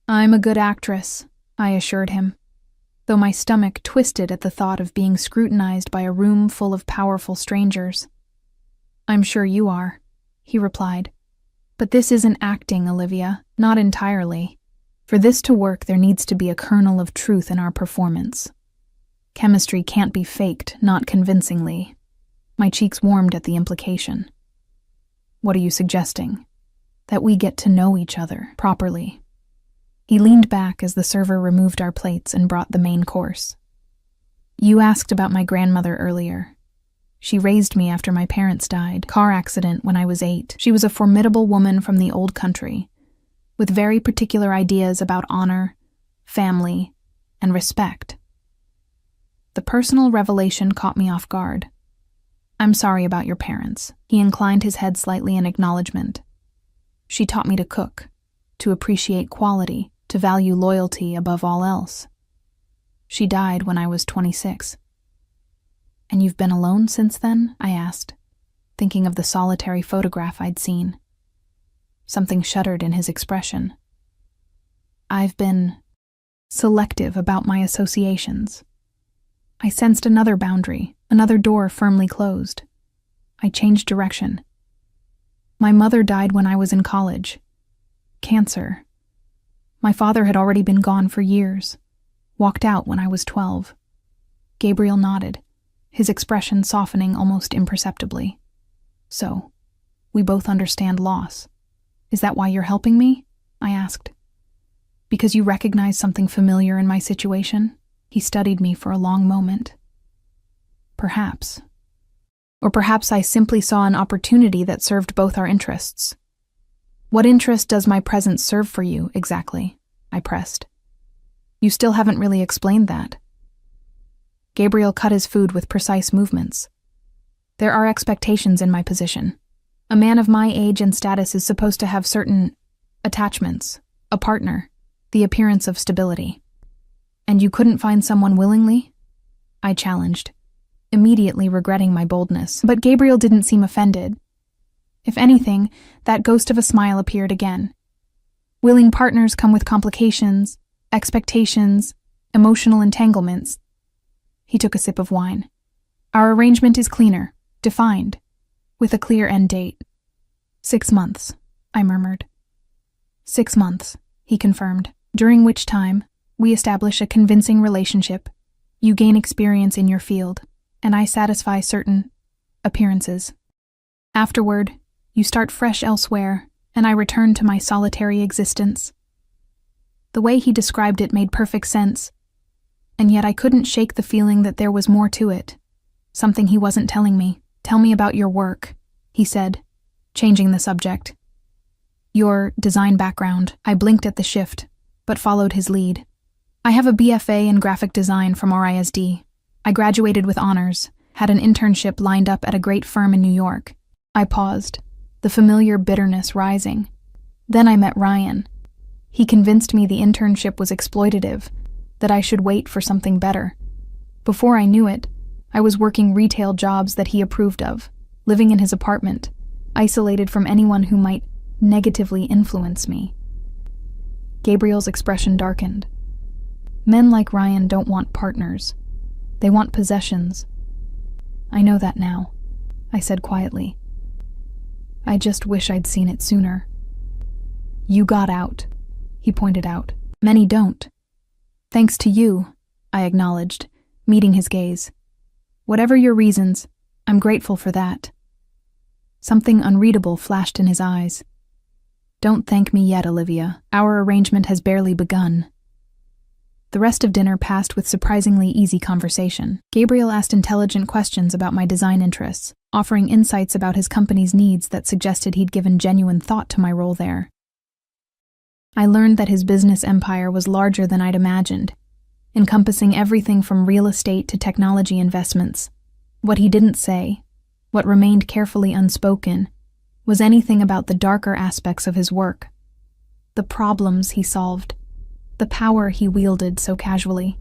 I'm a good actress, I assured him, though my stomach twisted at the thought of being scrutinized by a room full of powerful strangers. I'm sure you are, he replied. But this isn't acting, Olivia, not entirely. For this to work, there needs to be a kernel of truth in our performance. Chemistry can't be faked, not convincingly. My cheeks warmed at the implication. What are you suggesting? That we get to know each other properly. He leaned back as the server removed our plates and brought the main course. You asked about my grandmother earlier. She raised me after my parents died. Car accident when I was 8. She was a formidable woman from the old country, with very particular ideas about honor, family, and respect. The personal revelation caught me off guard. I'm sorry about your parents. He inclined his head slightly in acknowledgement. She taught me to cook, to appreciate quality, to value loyalty above all else. She died when I was 26. And you've been alone since then? I asked, thinking of the solitary photograph I'd seen. Something shuddered in his expression. I've been selective about my associations. I sensed another boundary, another door firmly closed. I changed direction. My mother died when I was in college. Cancer. My father had already been gone for years, walked out when I was 12. Gabriel nodded, his expression softening almost imperceptibly. So, we both understand loss. Is that why you're helping me? I asked. Because you recognize something familiar in my situation? He studied me for a long moment. Perhaps. Or perhaps I simply saw an opportunity that served both our interests. What interest does my presence serve for you, exactly? I pressed. You still haven't really explained that. Gabriel cut his food with precise movements. There are expectations in my position. A man of my age and status is supposed to have certain attachments, a partner, the appearance of stability. And you couldn't find someone willingly? I challenged, immediately regretting my boldness. But Gabriel didn't seem offended. If anything, that ghost of a smile appeared again. Willing partners come with complications, expectations, emotional entanglements. He took a sip of wine. Our arrangement is cleaner, defined, with a clear end date. 6 months, I murmured. 6 months, he confirmed, during which time we establish a convincing relationship. You gain experience in your field, and I satisfy certain appearances. Afterward, you start fresh elsewhere, and I return to my solitary existence. The way he described it made perfect sense, and yet I couldn't shake the feeling that there was more to it, something he wasn't telling me. Tell me about your work, he said, changing the subject. Your design background. I blinked at the shift, but followed his lead. I have a BFA in graphic design from RISD. I graduated with honors, had an internship lined up at a great firm in New York. I paused, the familiar bitterness rising. Then I met Ryan. He convinced me the internship was exploitative, that I should wait for something better. Before I knew it, I was working retail jobs that he approved of, living in his apartment, isolated from anyone who might negatively influence me. Gabriel's expression darkened. Men like Ryan don't want partners. They want possessions. I know that now, I said quietly. I just wish I'd seen it sooner. You got out, he pointed out. Many don't. Thanks to you, I acknowledged, meeting his gaze. Whatever your reasons, I'm grateful for that. Something unreadable flashed in his eyes. Don't thank me yet, Olivia. Our arrangement has barely begun. The rest of dinner passed with surprisingly easy conversation. Gabriel asked intelligent questions about my design interests, offering insights about his company's needs that suggested he'd given genuine thought to my role there. I learned that his business empire was larger than I'd imagined, encompassing everything from real estate to technology investments. What he didn't say, what remained carefully unspoken, was anything about the darker aspects of his work, the problems he solved, the power he wielded so casually.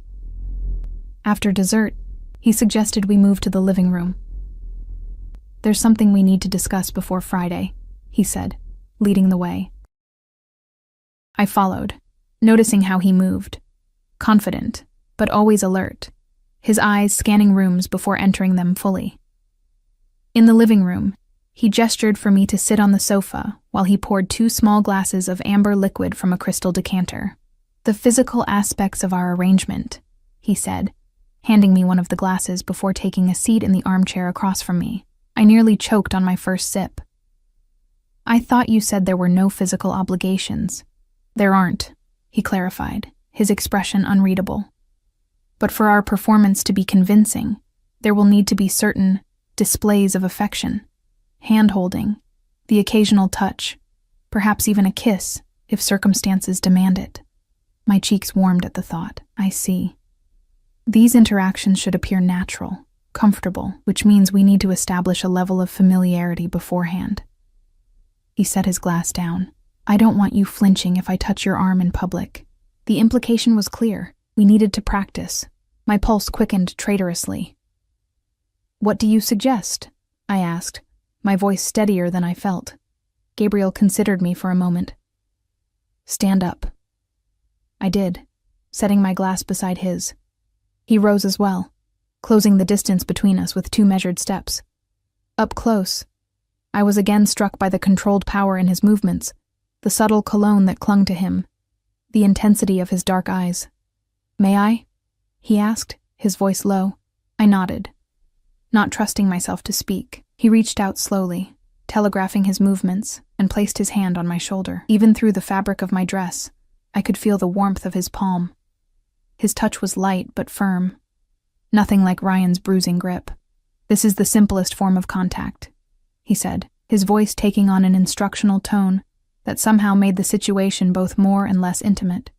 After dessert, he suggested we move to the living room. There's something we need to discuss before Friday, he said, leading the way. I followed, noticing how he moved, confident, but always alert, his eyes scanning rooms before entering them fully. In the living room, he gestured for me to sit on the sofa while he poured 2 small glasses of amber liquid from a crystal decanter. The physical aspects of our arrangement, he said, handing me one of the glasses before taking a seat in the armchair across from me. I nearly choked on my first sip. I thought you said there were no physical obligations. There aren't, he clarified, his expression unreadable. But for our performance to be convincing, there will need to be certain displays of affection, hand-holding, the occasional touch, perhaps even a kiss, if circumstances demand it. My cheeks warmed at the thought. I see. These interactions should appear natural, comfortable, which means we need to establish a level of familiarity beforehand. He set his glass down. I don't want you flinching if I touch your arm in public. The implication was clear. We needed to practice. My pulse quickened traitorously. What do you suggest? I asked, my voice steadier than I felt. Gabriel considered me for a moment. Stand up. I did, setting my glass beside his. He rose as well, closing the distance between us with 2 measured steps. Up close, I was again struck by the controlled power in his movements, the subtle cologne that clung to him, the intensity of his dark eyes. May I? He asked, his voice low. I nodded, not trusting myself to speak. He reached out slowly, telegraphing his movements, and placed his hand on my shoulder. Even through the fabric of my dress, I could feel the warmth of his palm. His touch was light but firm, nothing like Ryan's bruising grip. This is the simplest form of contact, he said, his voice taking on an instructional tone that somehow made the situation both more and less intimate.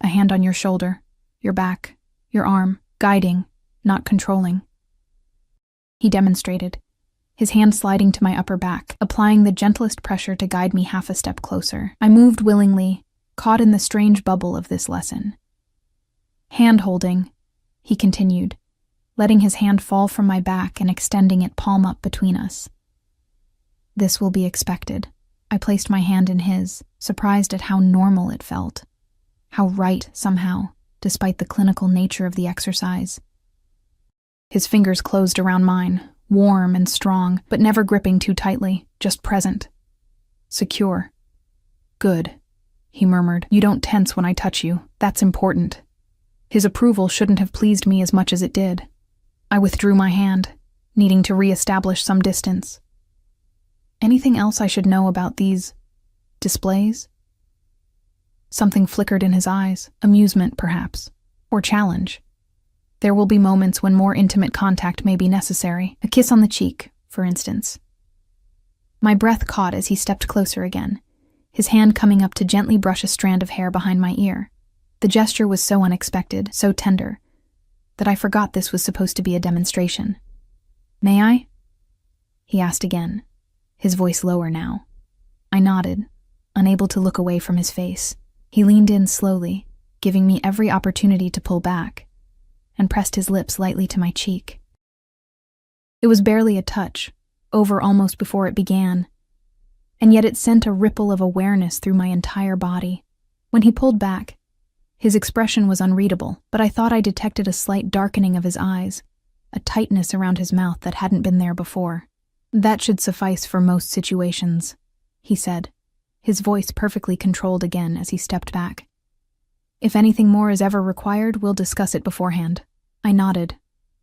A hand on your shoulder, your back, your arm, guiding, not controlling. He demonstrated, his hand sliding to my upper back, applying the gentlest pressure to guide me half a step closer. I moved willingly, caught in the strange bubble of this lesson. Hand-holding, he continued, letting his hand fall from my back and extending it palm up between us. This will be expected. I placed my hand in his, surprised at how normal it felt. How right, somehow, despite the clinical nature of the exercise. His fingers closed around mine, warm and strong, but never gripping too tightly, just present. Secure. Good, he murmured. You don't tense when I touch you. That's important. His approval shouldn't have pleased me as much as it did. I withdrew my hand, needing to re-establish some distance. Anything else I should know about these displays? Something flickered in his eyes, amusement perhaps, or challenge. There will be moments when more intimate contact may be necessary, a kiss on the cheek, for instance. My breath caught as he stepped closer again, his hand coming up to gently brush a strand of hair behind my ear. The gesture was so unexpected, so tender, that I forgot this was supposed to be a demonstration. May I? He asked again, his voice lower now. I nodded, unable to look away from his face. He leaned in slowly, giving me every opportunity to pull back, and pressed his lips lightly to my cheek. It was barely a touch, over almost before it began, and yet it sent a ripple of awareness through my entire body. When he pulled back, his expression was unreadable, but I thought I detected a slight darkening of his eyes, a tightness around his mouth that hadn't been there before. "That should suffice for most situations," he said, his voice perfectly controlled again as he stepped back. "If anything more is ever required, we'll discuss it beforehand." I nodded,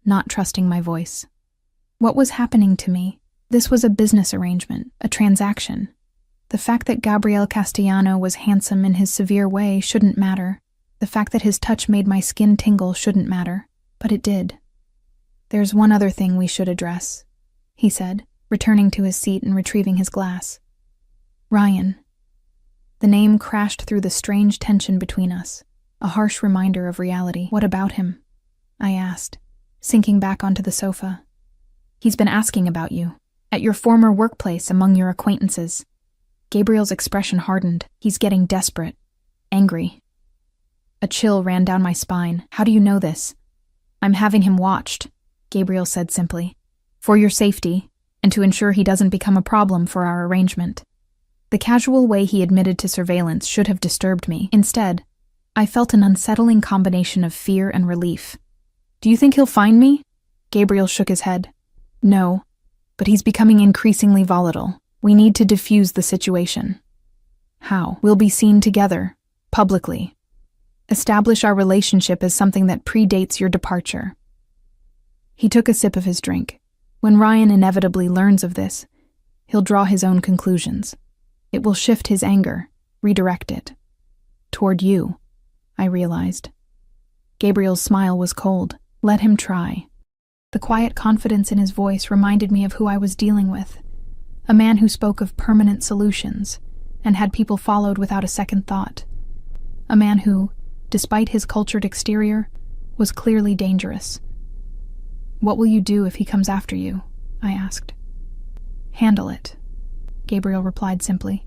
not trusting my voice. What was happening to me? This was a business arrangement, a transaction. The fact that Gabriel Castellano was handsome in his severe way shouldn't matter. The fact that his touch made my skin tingle shouldn't matter, but it did. "There's one other thing we should address," he said, returning to his seat and retrieving his glass. "Ryan." The name crashed through the strange tension between us, a harsh reminder of reality. "What about him?" I asked, sinking back onto the sofa. "He's been asking about you, at your former workplace among your acquaintances." Gabriel's expression hardened. "He's getting desperate, angry." A chill ran down my spine. "How do you know this?" "I'm having him watched," Gabriel said simply, "for your safety, and to ensure he doesn't become a problem for our arrangement." The casual way he admitted to surveillance should have disturbed me. Instead, I felt an unsettling combination of fear and relief. "Do you think he'll find me?" Gabriel shook his head. "No, but he's becoming increasingly volatile. We need to defuse the situation." "How?" "We'll be seen together, publicly. Establish our relationship as something that predates your departure." He took a sip of his drink. "When Ryan inevitably learns of this, he'll draw his own conclusions. It will shift his anger, redirect it. Toward you," I realized. Gabriel's smile was cold. "Let him try." The quiet confidence in his voice reminded me of who I was dealing with, a man who spoke of permanent solutions and had people followed without a second thought, a man who, despite his cultured exterior, was clearly dangerous. "What will you do if he comes after you?" I asked. "Handle it," Gabriel replied simply.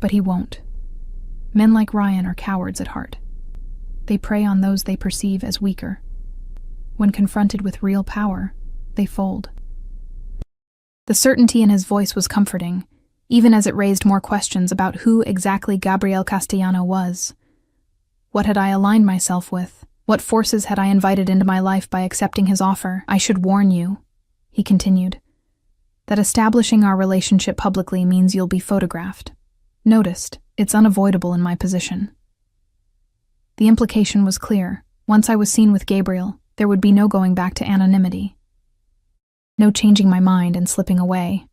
"But he won't. Men like Ryan are cowards at heart. They prey on those they perceive as weaker. When confronted with real power, they fold." The certainty in his voice was comforting, even as it raised more questions about who exactly Gabriel Castellano was. What had I aligned myself with? What forces had I invited into my life by accepting his offer? "I should warn you," he continued, "that establishing our relationship publicly means you'll be photographed. Noticed. It's unavoidable in my position." The implication was clear. Once I was seen with Gabriel, there would be no going back to anonymity. No changing my mind and slipping away.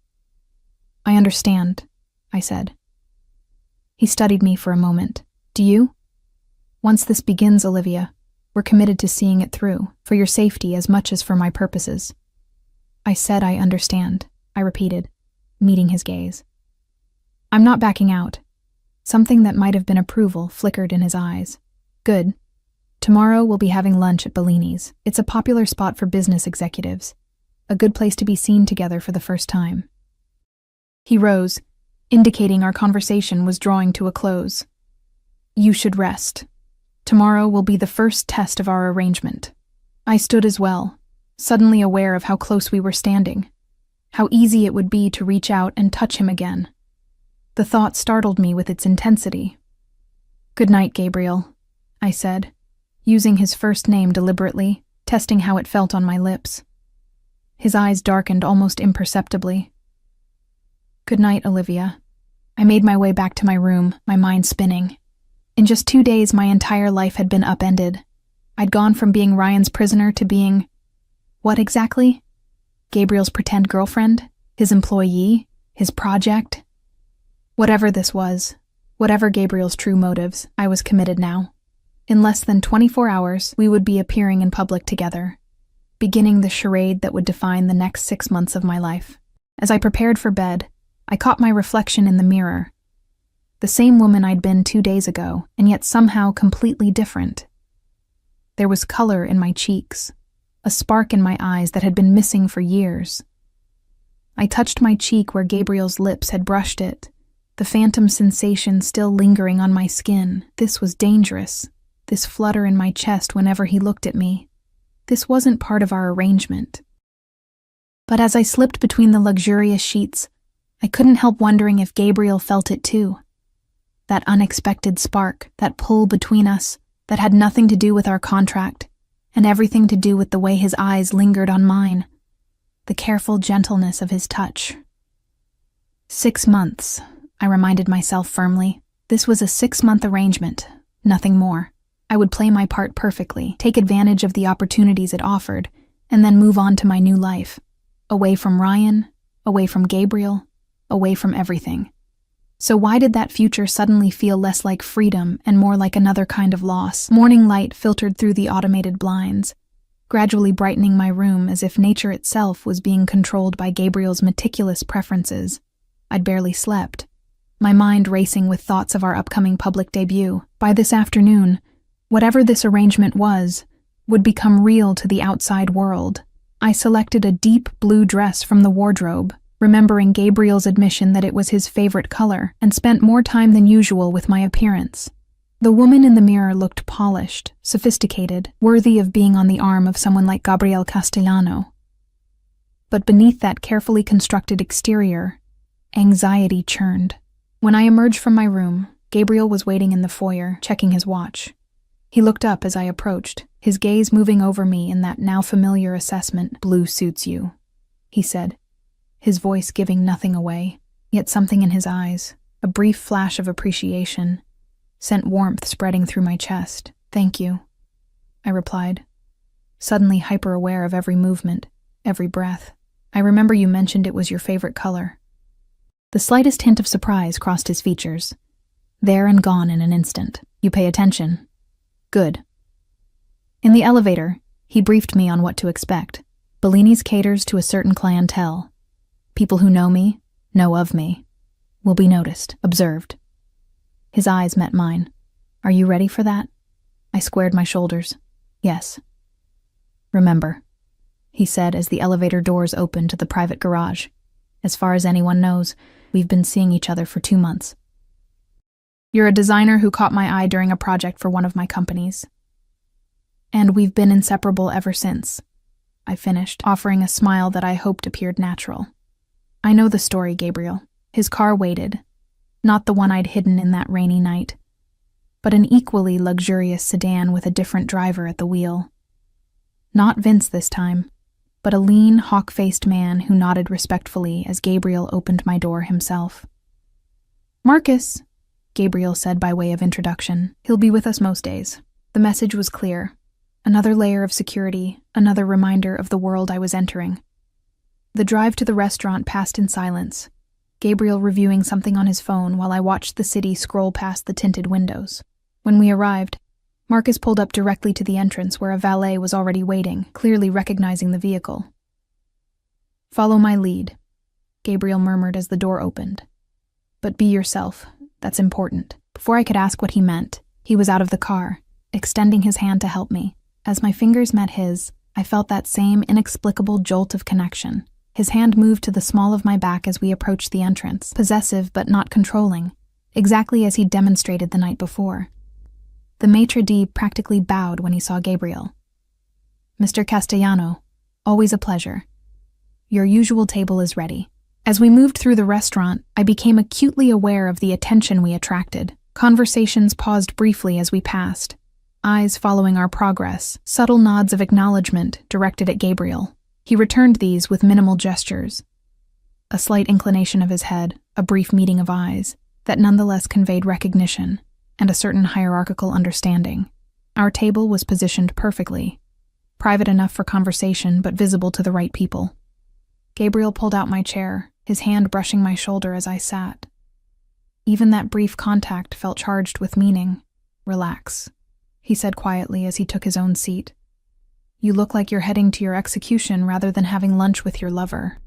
"I understand," I said. He studied me for a moment. "Do you?" "Once this begins, Olivia, we're committed to seeing it through, for your safety as much as for my purposes." "I said I understand," I repeated, meeting his gaze. "I'm not backing out." Something that might have been approval flickered in his eyes. "Good. Tomorrow we'll be having lunch at Bellini's. It's a popular spot for business executives. A good place to be seen together for the first time." He rose, indicating our conversation was drawing to a close. "You should rest. Tomorrow will be the first test of our arrangement." I stood as well, suddenly aware of how close we were standing, how easy it would be to reach out and touch him again. The thought startled me with its intensity. "Good night, Gabriel," I said, using his first name deliberately, testing how it felt on my lips. His eyes darkened almost imperceptibly. "Good night, Olivia." I made my way back to my room, my mind spinning. In just 2 days, my entire life had been upended. I'd gone from being Ryan's prisoner to being... what exactly? Gabriel's pretend girlfriend? His employee? His project? Whatever this was, whatever Gabriel's true motives, I was committed now. In less than 24 hours, we would be appearing in public together, beginning the charade that would define the next 6 months of my life. As I prepared for bed, I caught my reflection in the mirror. The same woman I'd been 2 days ago, and yet somehow completely different. There was color in my cheeks, a spark in my eyes that had been missing for years. I touched my cheek where Gabriel's lips had brushed it, the phantom sensation still lingering on my skin. This was dangerous, this flutter in my chest whenever he looked at me. This wasn't part of our arrangement. But as I slipped between the luxurious sheets, I couldn't help wondering if Gabriel felt it too. That unexpected spark, that pull between us, that had nothing to do with our contract, and everything to do with the way his eyes lingered on mine, the careful gentleness of his touch. 6 months, I reminded myself firmly. This was a 6-month arrangement, nothing more. I would play my part perfectly, take advantage of the opportunities it offered, and then move on to my new life. Away from Ryan, away from Gabriel, away from everything. So why did that future suddenly feel less like freedom and more like another kind of loss? Morning light filtered through the automated blinds, gradually brightening my room as if nature itself was being controlled by Gabriel's meticulous preferences. I'd barely slept, my mind racing with thoughts of our upcoming public debut. By this afternoon, whatever this arrangement was, would become real to the outside world. I selected a deep blue dress from the wardrobe, remembering Gabriel's admission that it was his favorite color, and spent more time than usual with my appearance. The woman in the mirror looked polished, sophisticated, worthy of being on the arm of someone like Gabriel Castellano. But beneath that carefully constructed exterior, anxiety churned. When I emerged from my room, Gabriel was waiting in the foyer, checking his watch. He looked up as I approached, his gaze moving over me in that now familiar assessment. "Blue suits you," he said, his voice giving nothing away, yet something in his eyes, a brief flash of appreciation, sent warmth spreading through my chest. "Thank you," I replied, suddenly hyper-aware of every movement, every breath. "I remember you mentioned it was your favorite color." The slightest hint of surprise crossed his features. There and gone in an instant. "You pay attention. Good." In the elevator, he briefed me on what to expect. Bellini's caters to a certain clientele. People who know me, know of me, will be noticed, observed. His eyes met mine. "Are you ready for that?" I squared my shoulders. "Yes." "Remember," he said as the elevator doors opened to the private garage. "As far as anyone knows, we've been seeing each other for 2 months. You're a designer who caught my eye during a project for one of my companies. And we've been inseparable ever since," I finished, offering a smile that I hoped appeared natural. "I know the story, Gabriel." His car waited, not the one I'd hidden in that rainy night, but an equally luxurious sedan with a different driver at the wheel. Not Vince this time, but a lean, hawk-faced man who nodded respectfully as Gabriel opened my door himself. "Marcus," Gabriel said by way of introduction. "He'll be with us most days." The message was clear. Another layer of security, another reminder of the world I was entering. The drive to the restaurant passed in silence, Gabriel reviewing something on his phone while I watched the city scroll past the tinted windows. When we arrived, Marcus pulled up directly to the entrance where a valet was already waiting, clearly recognizing the vehicle. "Follow my lead," Gabriel murmured as the door opened. "But be yourself, that's important." Before I could ask what he meant, he was out of the car, extending his hand to help me. As my fingers met his, I felt that same inexplicable jolt of connection. His hand moved to the small of my back as we approached the entrance, possessive but not controlling, exactly as he'd demonstrated the night before. The maitre d' practically bowed when he saw Gabriel. "Mr. Castellano, always a pleasure. Your usual table is ready." As we moved through the restaurant, I became acutely aware of the attention we attracted. Conversations paused briefly as we passed, eyes following our progress, subtle nods of acknowledgement directed at Gabriel. He returned these with minimal gestures. A slight inclination of his head, a brief meeting of eyes, that nonetheless conveyed recognition and a certain hierarchical understanding. Our table was positioned perfectly, private enough for conversation but visible to the right people. Gabriel pulled out my chair, his hand brushing my shoulder as I sat. Even that brief contact felt charged with meaning. "Relax," he said quietly as he took his own seat. "You look like you're heading to your execution rather than having lunch with your lover."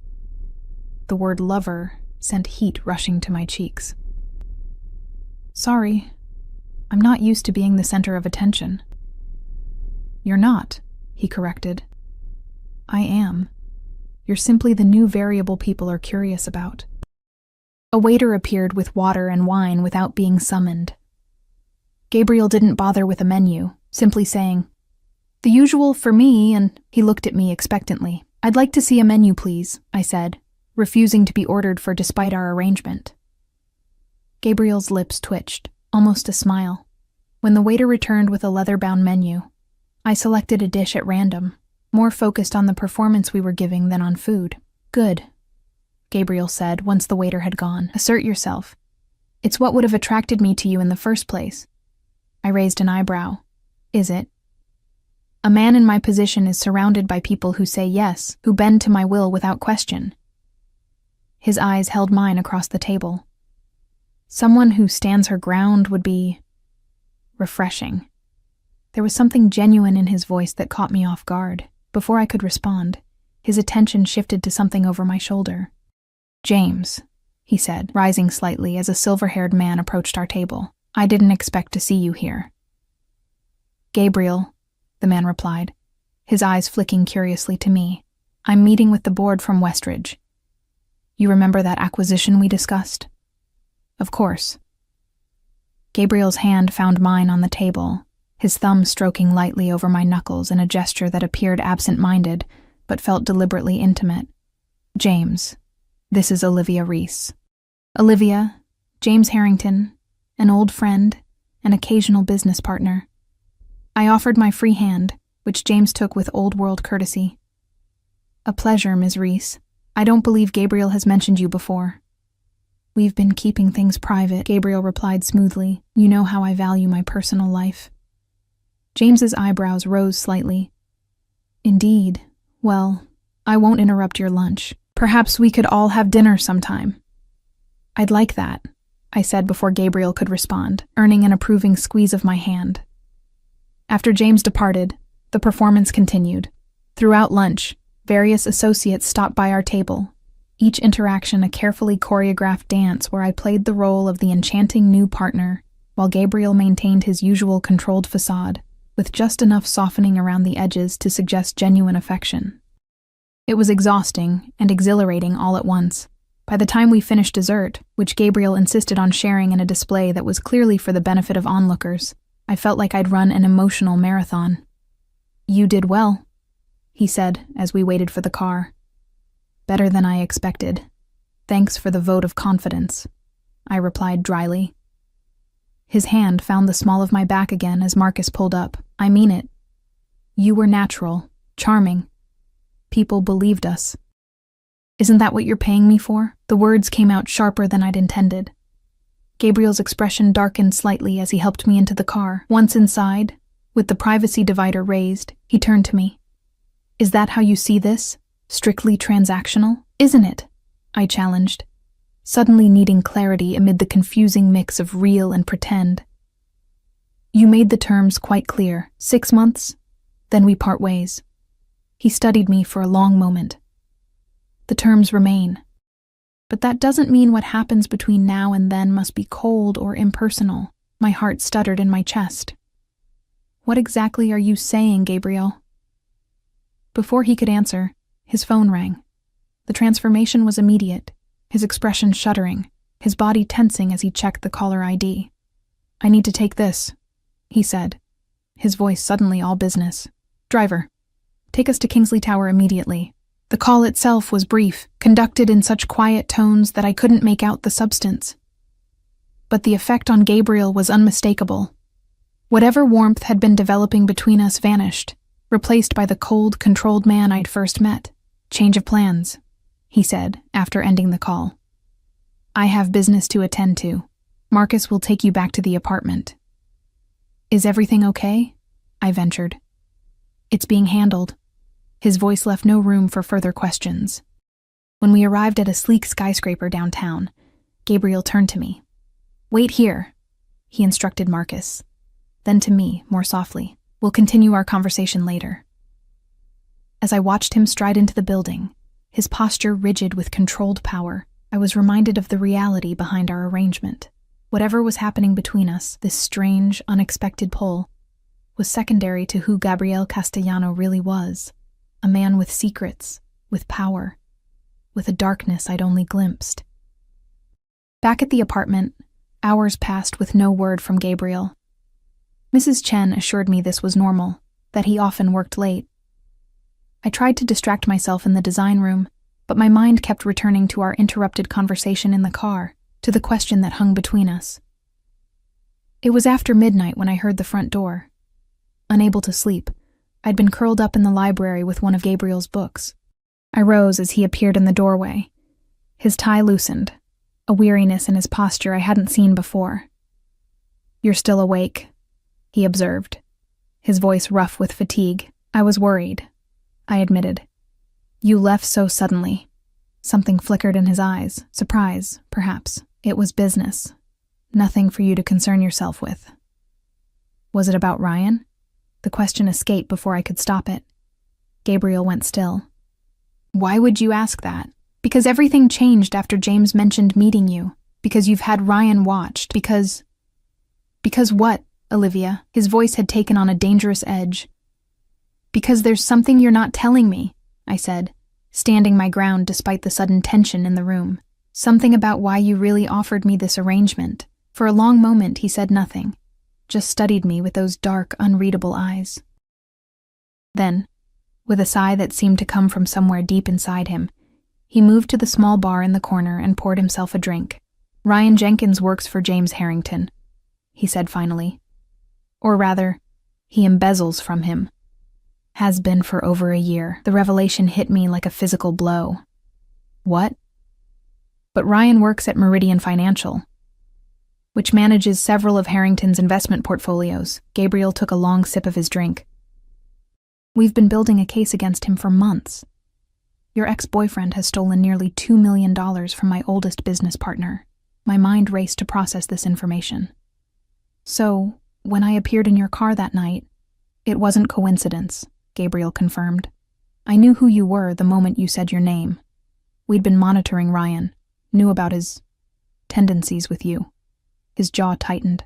The word lover sent heat rushing to my cheeks. "Sorry, I'm not used to being the center of attention." "You're not," he corrected. "I am. You're simply the new variable people are curious about." A waiter appeared with water and wine without being summoned. Gabriel didn't bother with a menu, simply saying, The usual for me, and he looked at me expectantly. I'd like to see a menu, please, I said, refusing to be ordered for despite our arrangement. Gabriel's lips twitched, almost a smile. When the waiter returned with a leather-bound menu, I selected a dish at random, more focused on the performance we were giving than on food. Good, Gabriel said once the waiter had gone. Assert yourself. It's what would have attracted me to you in the first place. I raised an eyebrow. Is it? A man in my position is surrounded by people who say yes, who bend to my will without question. His eyes held mine across the table. Someone who stands her ground would be refreshing. There was something genuine in his voice that caught me off guard. Before I could respond, his attention shifted to something over my shoulder. James, he said, rising slightly as a silver-haired man approached our table. I didn't expect to see you here. Gabriel, the man replied, his eyes flicking curiously to me. I'm meeting with the board from Westridge. You remember that acquisition we discussed? Of course. Gabriel's hand found mine on the table, his thumb stroking lightly over my knuckles in a gesture that appeared absent-minded, but felt deliberately intimate. James, this is Olivia Reese. Olivia, James Harrington, an old friend, an occasional business partner. I offered my free hand, which James took with old-world courtesy. A pleasure, Ms. Reese. I don't believe Gabriel has mentioned you before. We've been keeping things private, Gabriel replied smoothly. You know how I value my personal life. James's eyebrows rose slightly. Indeed. Well, I won't interrupt your lunch. Perhaps we could all have dinner sometime. I'd like that, I said before Gabriel could respond, earning an approving squeeze of my hand. After James departed, the performance continued. Throughout lunch, various associates stopped by our table, each interaction a carefully choreographed dance where I played the role of the enchanting new partner, while Gabriel maintained his usual controlled facade, with just enough softening around the edges to suggest genuine affection. It was exhausting and exhilarating all at once. By the time we finished dessert, which Gabriel insisted on sharing in a display that was clearly for the benefit of onlookers, I felt like I'd run an emotional marathon. You did well, he said as we waited for the car. Better than I expected. Thanks for the vote of confidence, I replied dryly. His hand found the small of my back again as Marcus pulled up. I mean it. You were natural, charming. People believed us. Isn't that what you're paying me for? The words came out sharper than I'd intended. Gabriel's expression darkened slightly as he helped me into the car. Once inside, with the privacy divider raised, he turned to me. Is that how you see this? Strictly transactional? Isn't it? I challenged, suddenly needing clarity amid the confusing mix of real and pretend. You made the terms quite clear. 6 months, then we part ways. He studied me for a long moment. The terms remain. But that doesn't mean what happens between now and then must be cold or impersonal. My heart stuttered in my chest. What exactly are you saying, Gabriel? Before he could answer, his phone rang. The transformation was immediate, his expression shuddering, his body tensing as he checked the caller ID. I need to take this, he said, his voice suddenly all business. Driver, take us to Kingsley Tower immediately. The call itself was brief, conducted in such quiet tones that I couldn't make out the substance. But the effect on Gabriel was unmistakable. Whatever warmth had been developing between us vanished, replaced by the cold, controlled man I'd first met. Change of plans, he said, after ending the call. I have business to attend to. Marcus will take you back to the apartment. Is everything okay? I ventured. It's being handled. His voice left no room for further questions. When we arrived at a sleek skyscraper downtown, Gabriel turned to me. Wait here, he instructed Marcus. Then to me, more softly, we'll continue our conversation later. As I watched him stride into the building, his posture rigid with controlled power, I was reminded of the reality behind our arrangement. Whatever was happening between us, this strange, unexpected pull, was secondary to who Gabriel Castellano really was. A man with secrets, with power, with a darkness I'd only glimpsed. Back at the apartment, hours passed with no word from Gabriel. Mrs. Chen assured me this was normal. that he often worked late. I tried to distract myself in the design room, but my mind kept returning to our interrupted conversation in the car, to the question that hung between us. It was after midnight when I heard the front door. Unable to sleep, I'd been curled up in the library with one of Gabriel's books. I rose as he appeared in the doorway. His tie loosened, a weariness in his posture I hadn't seen before. "You're still awake," he observed, his voice rough with fatigue. "I was worried," I admitted. "You left so suddenly." Something flickered in his eyes. Surprise, perhaps. "It was business. Nothing for you to concern yourself with." Was it about Ryan? The question escaped before I could stop it. Gabriel went still. "Why would you ask that?" "Because everything changed after James mentioned meeting you. Because you've had Ryan watched. Because what, Olivia?" His voice had taken on a dangerous edge. "Because there's something you're not telling me," I said, standing my ground despite the sudden tension in the room. "Something about why you really offered me this arrangement." For a long moment he said nothing, just studied me with those dark, unreadable eyes. Then, with a sigh that seemed to come from somewhere deep inside him, he moved to the small bar in the corner and poured himself a drink. "Ryan Jenkins works for James Harrington," he said finally. "Or rather, he embezzles from him. Has been for over a year." The revelation hit me like a physical blow. "What?" "But Ryan works at Meridian Financial, which manages several of Harrington's investment portfolios." Gabriel took a long sip of his drink. "We've been building a case against him for months. Your ex-boyfriend has stolen nearly $2 million from my oldest business partner." My mind raced to process this information. "So, when I appeared in your car that night, it wasn't coincidence," Gabriel confirmed. "I knew who you were the moment you said your name. We'd been monitoring Ryan, knew about his tendencies with you." His jaw tightened.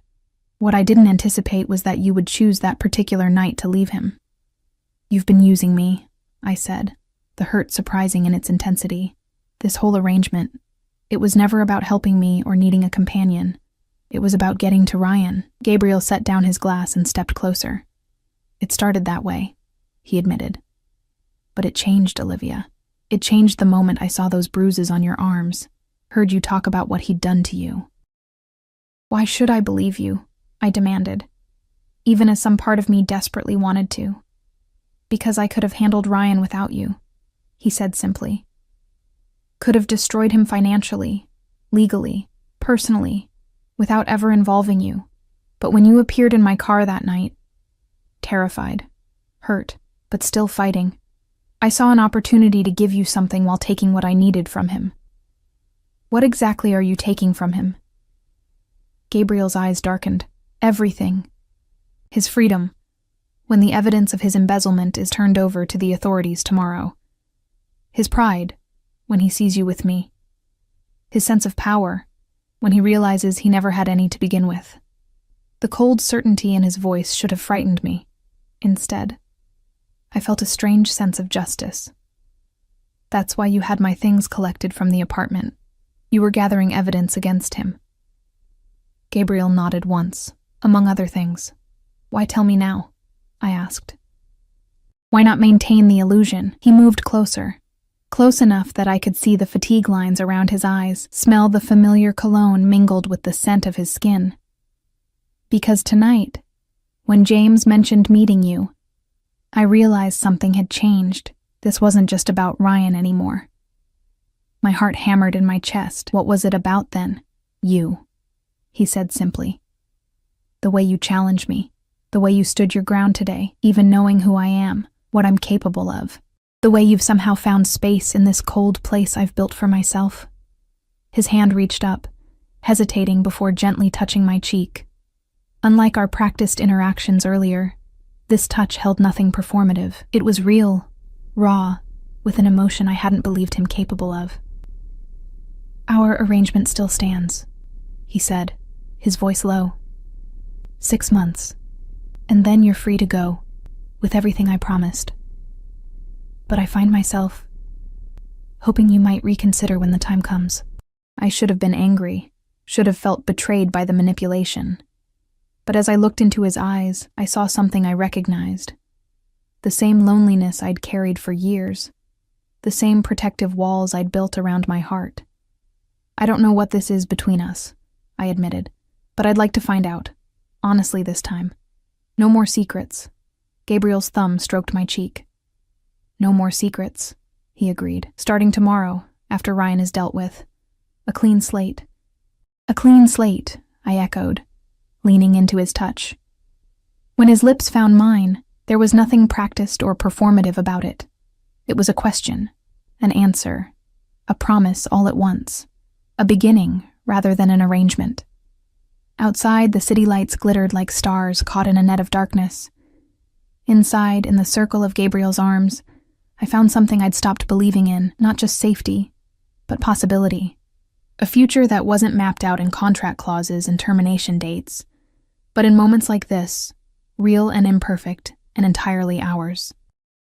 "What I didn't anticipate was that you would choose that particular night to leave him." "You've been using me," I said, the hurt surprising in its intensity. "This whole arrangement, it was never about helping me or needing a companion. It was about getting to Ryan." Gabriel set down his glass and stepped closer. "It started that way," he admitted. "But it changed, Olivia. It changed the moment I saw those bruises on your arms, heard you talk about what he'd done to you." "Why should I believe you?" I demanded, even as some part of me desperately wanted to. "Because I could have handled Ryan without you," he said simply. "Could have destroyed him financially, legally, personally, without ever involving you. But when you appeared in my car that night, terrified, hurt, but still fighting, I saw an opportunity to give you something while taking what I needed from him." "What exactly are you taking from him?" Gabriel's eyes darkened. "Everything. His freedom, when the evidence of his embezzlement is turned over to the authorities tomorrow. His pride, when he sees you with me. His sense of power, when he realizes he never had any to begin with." The cold certainty in his voice should have frightened me. Instead, I felt a strange sense of justice. "That's why you had my things collected from the apartment. You were gathering evidence against him." Gabriel nodded once, among other things. "Why tell me now?" I asked. "Why not maintain the illusion?" He moved closer, close enough that I could see the fatigue lines around his eyes, smell the familiar cologne mingled with the scent of his skin. "Because tonight, when James mentioned meeting you, I realized something had changed. This wasn't just about Ryan anymore." My heart hammered in my chest. "What was it about then?" "You," he said simply. "The way you challenged me, the way you stood your ground today, even knowing who I am, what I'm capable of. The way you've somehow found space in this cold place I've built for myself." His hand reached up, hesitating before gently touching my cheek. Unlike our practiced interactions earlier, this touch held nothing performative. It was real, raw, with an emotion I hadn't believed him capable of. "Our arrangement still stands," he said, his voice low. 6 months, and then you're free to go, with everything I promised. But I find myself hoping you might reconsider when the time comes." I should have been angry, should have felt betrayed by the manipulation. But as I looked into his eyes, I saw something I recognized. the same loneliness I'd carried for years, the same protective walls I'd built around my heart. "I don't know what this is between us," I admitted, "but I'd like to find out. Honestly this time. No more secrets." Gabriel's thumb stroked my cheek. "No more secrets," he agreed. "Starting tomorrow, after Ryan is dealt with. A clean slate." "A clean slate," I echoed, leaning into his touch. When his lips found mine, there was nothing practiced or performative about it. It was a question, an answer, a promise all at once, a beginning rather than an arrangement. Outside, the city lights glittered like stars caught in a net of darkness. Inside, in the circle of Gabriel's arms, I found something I'd stopped believing in, not just safety, but possibility. A future that wasn't mapped out in contract clauses and termination dates, but in moments like this, real and imperfect and entirely ours.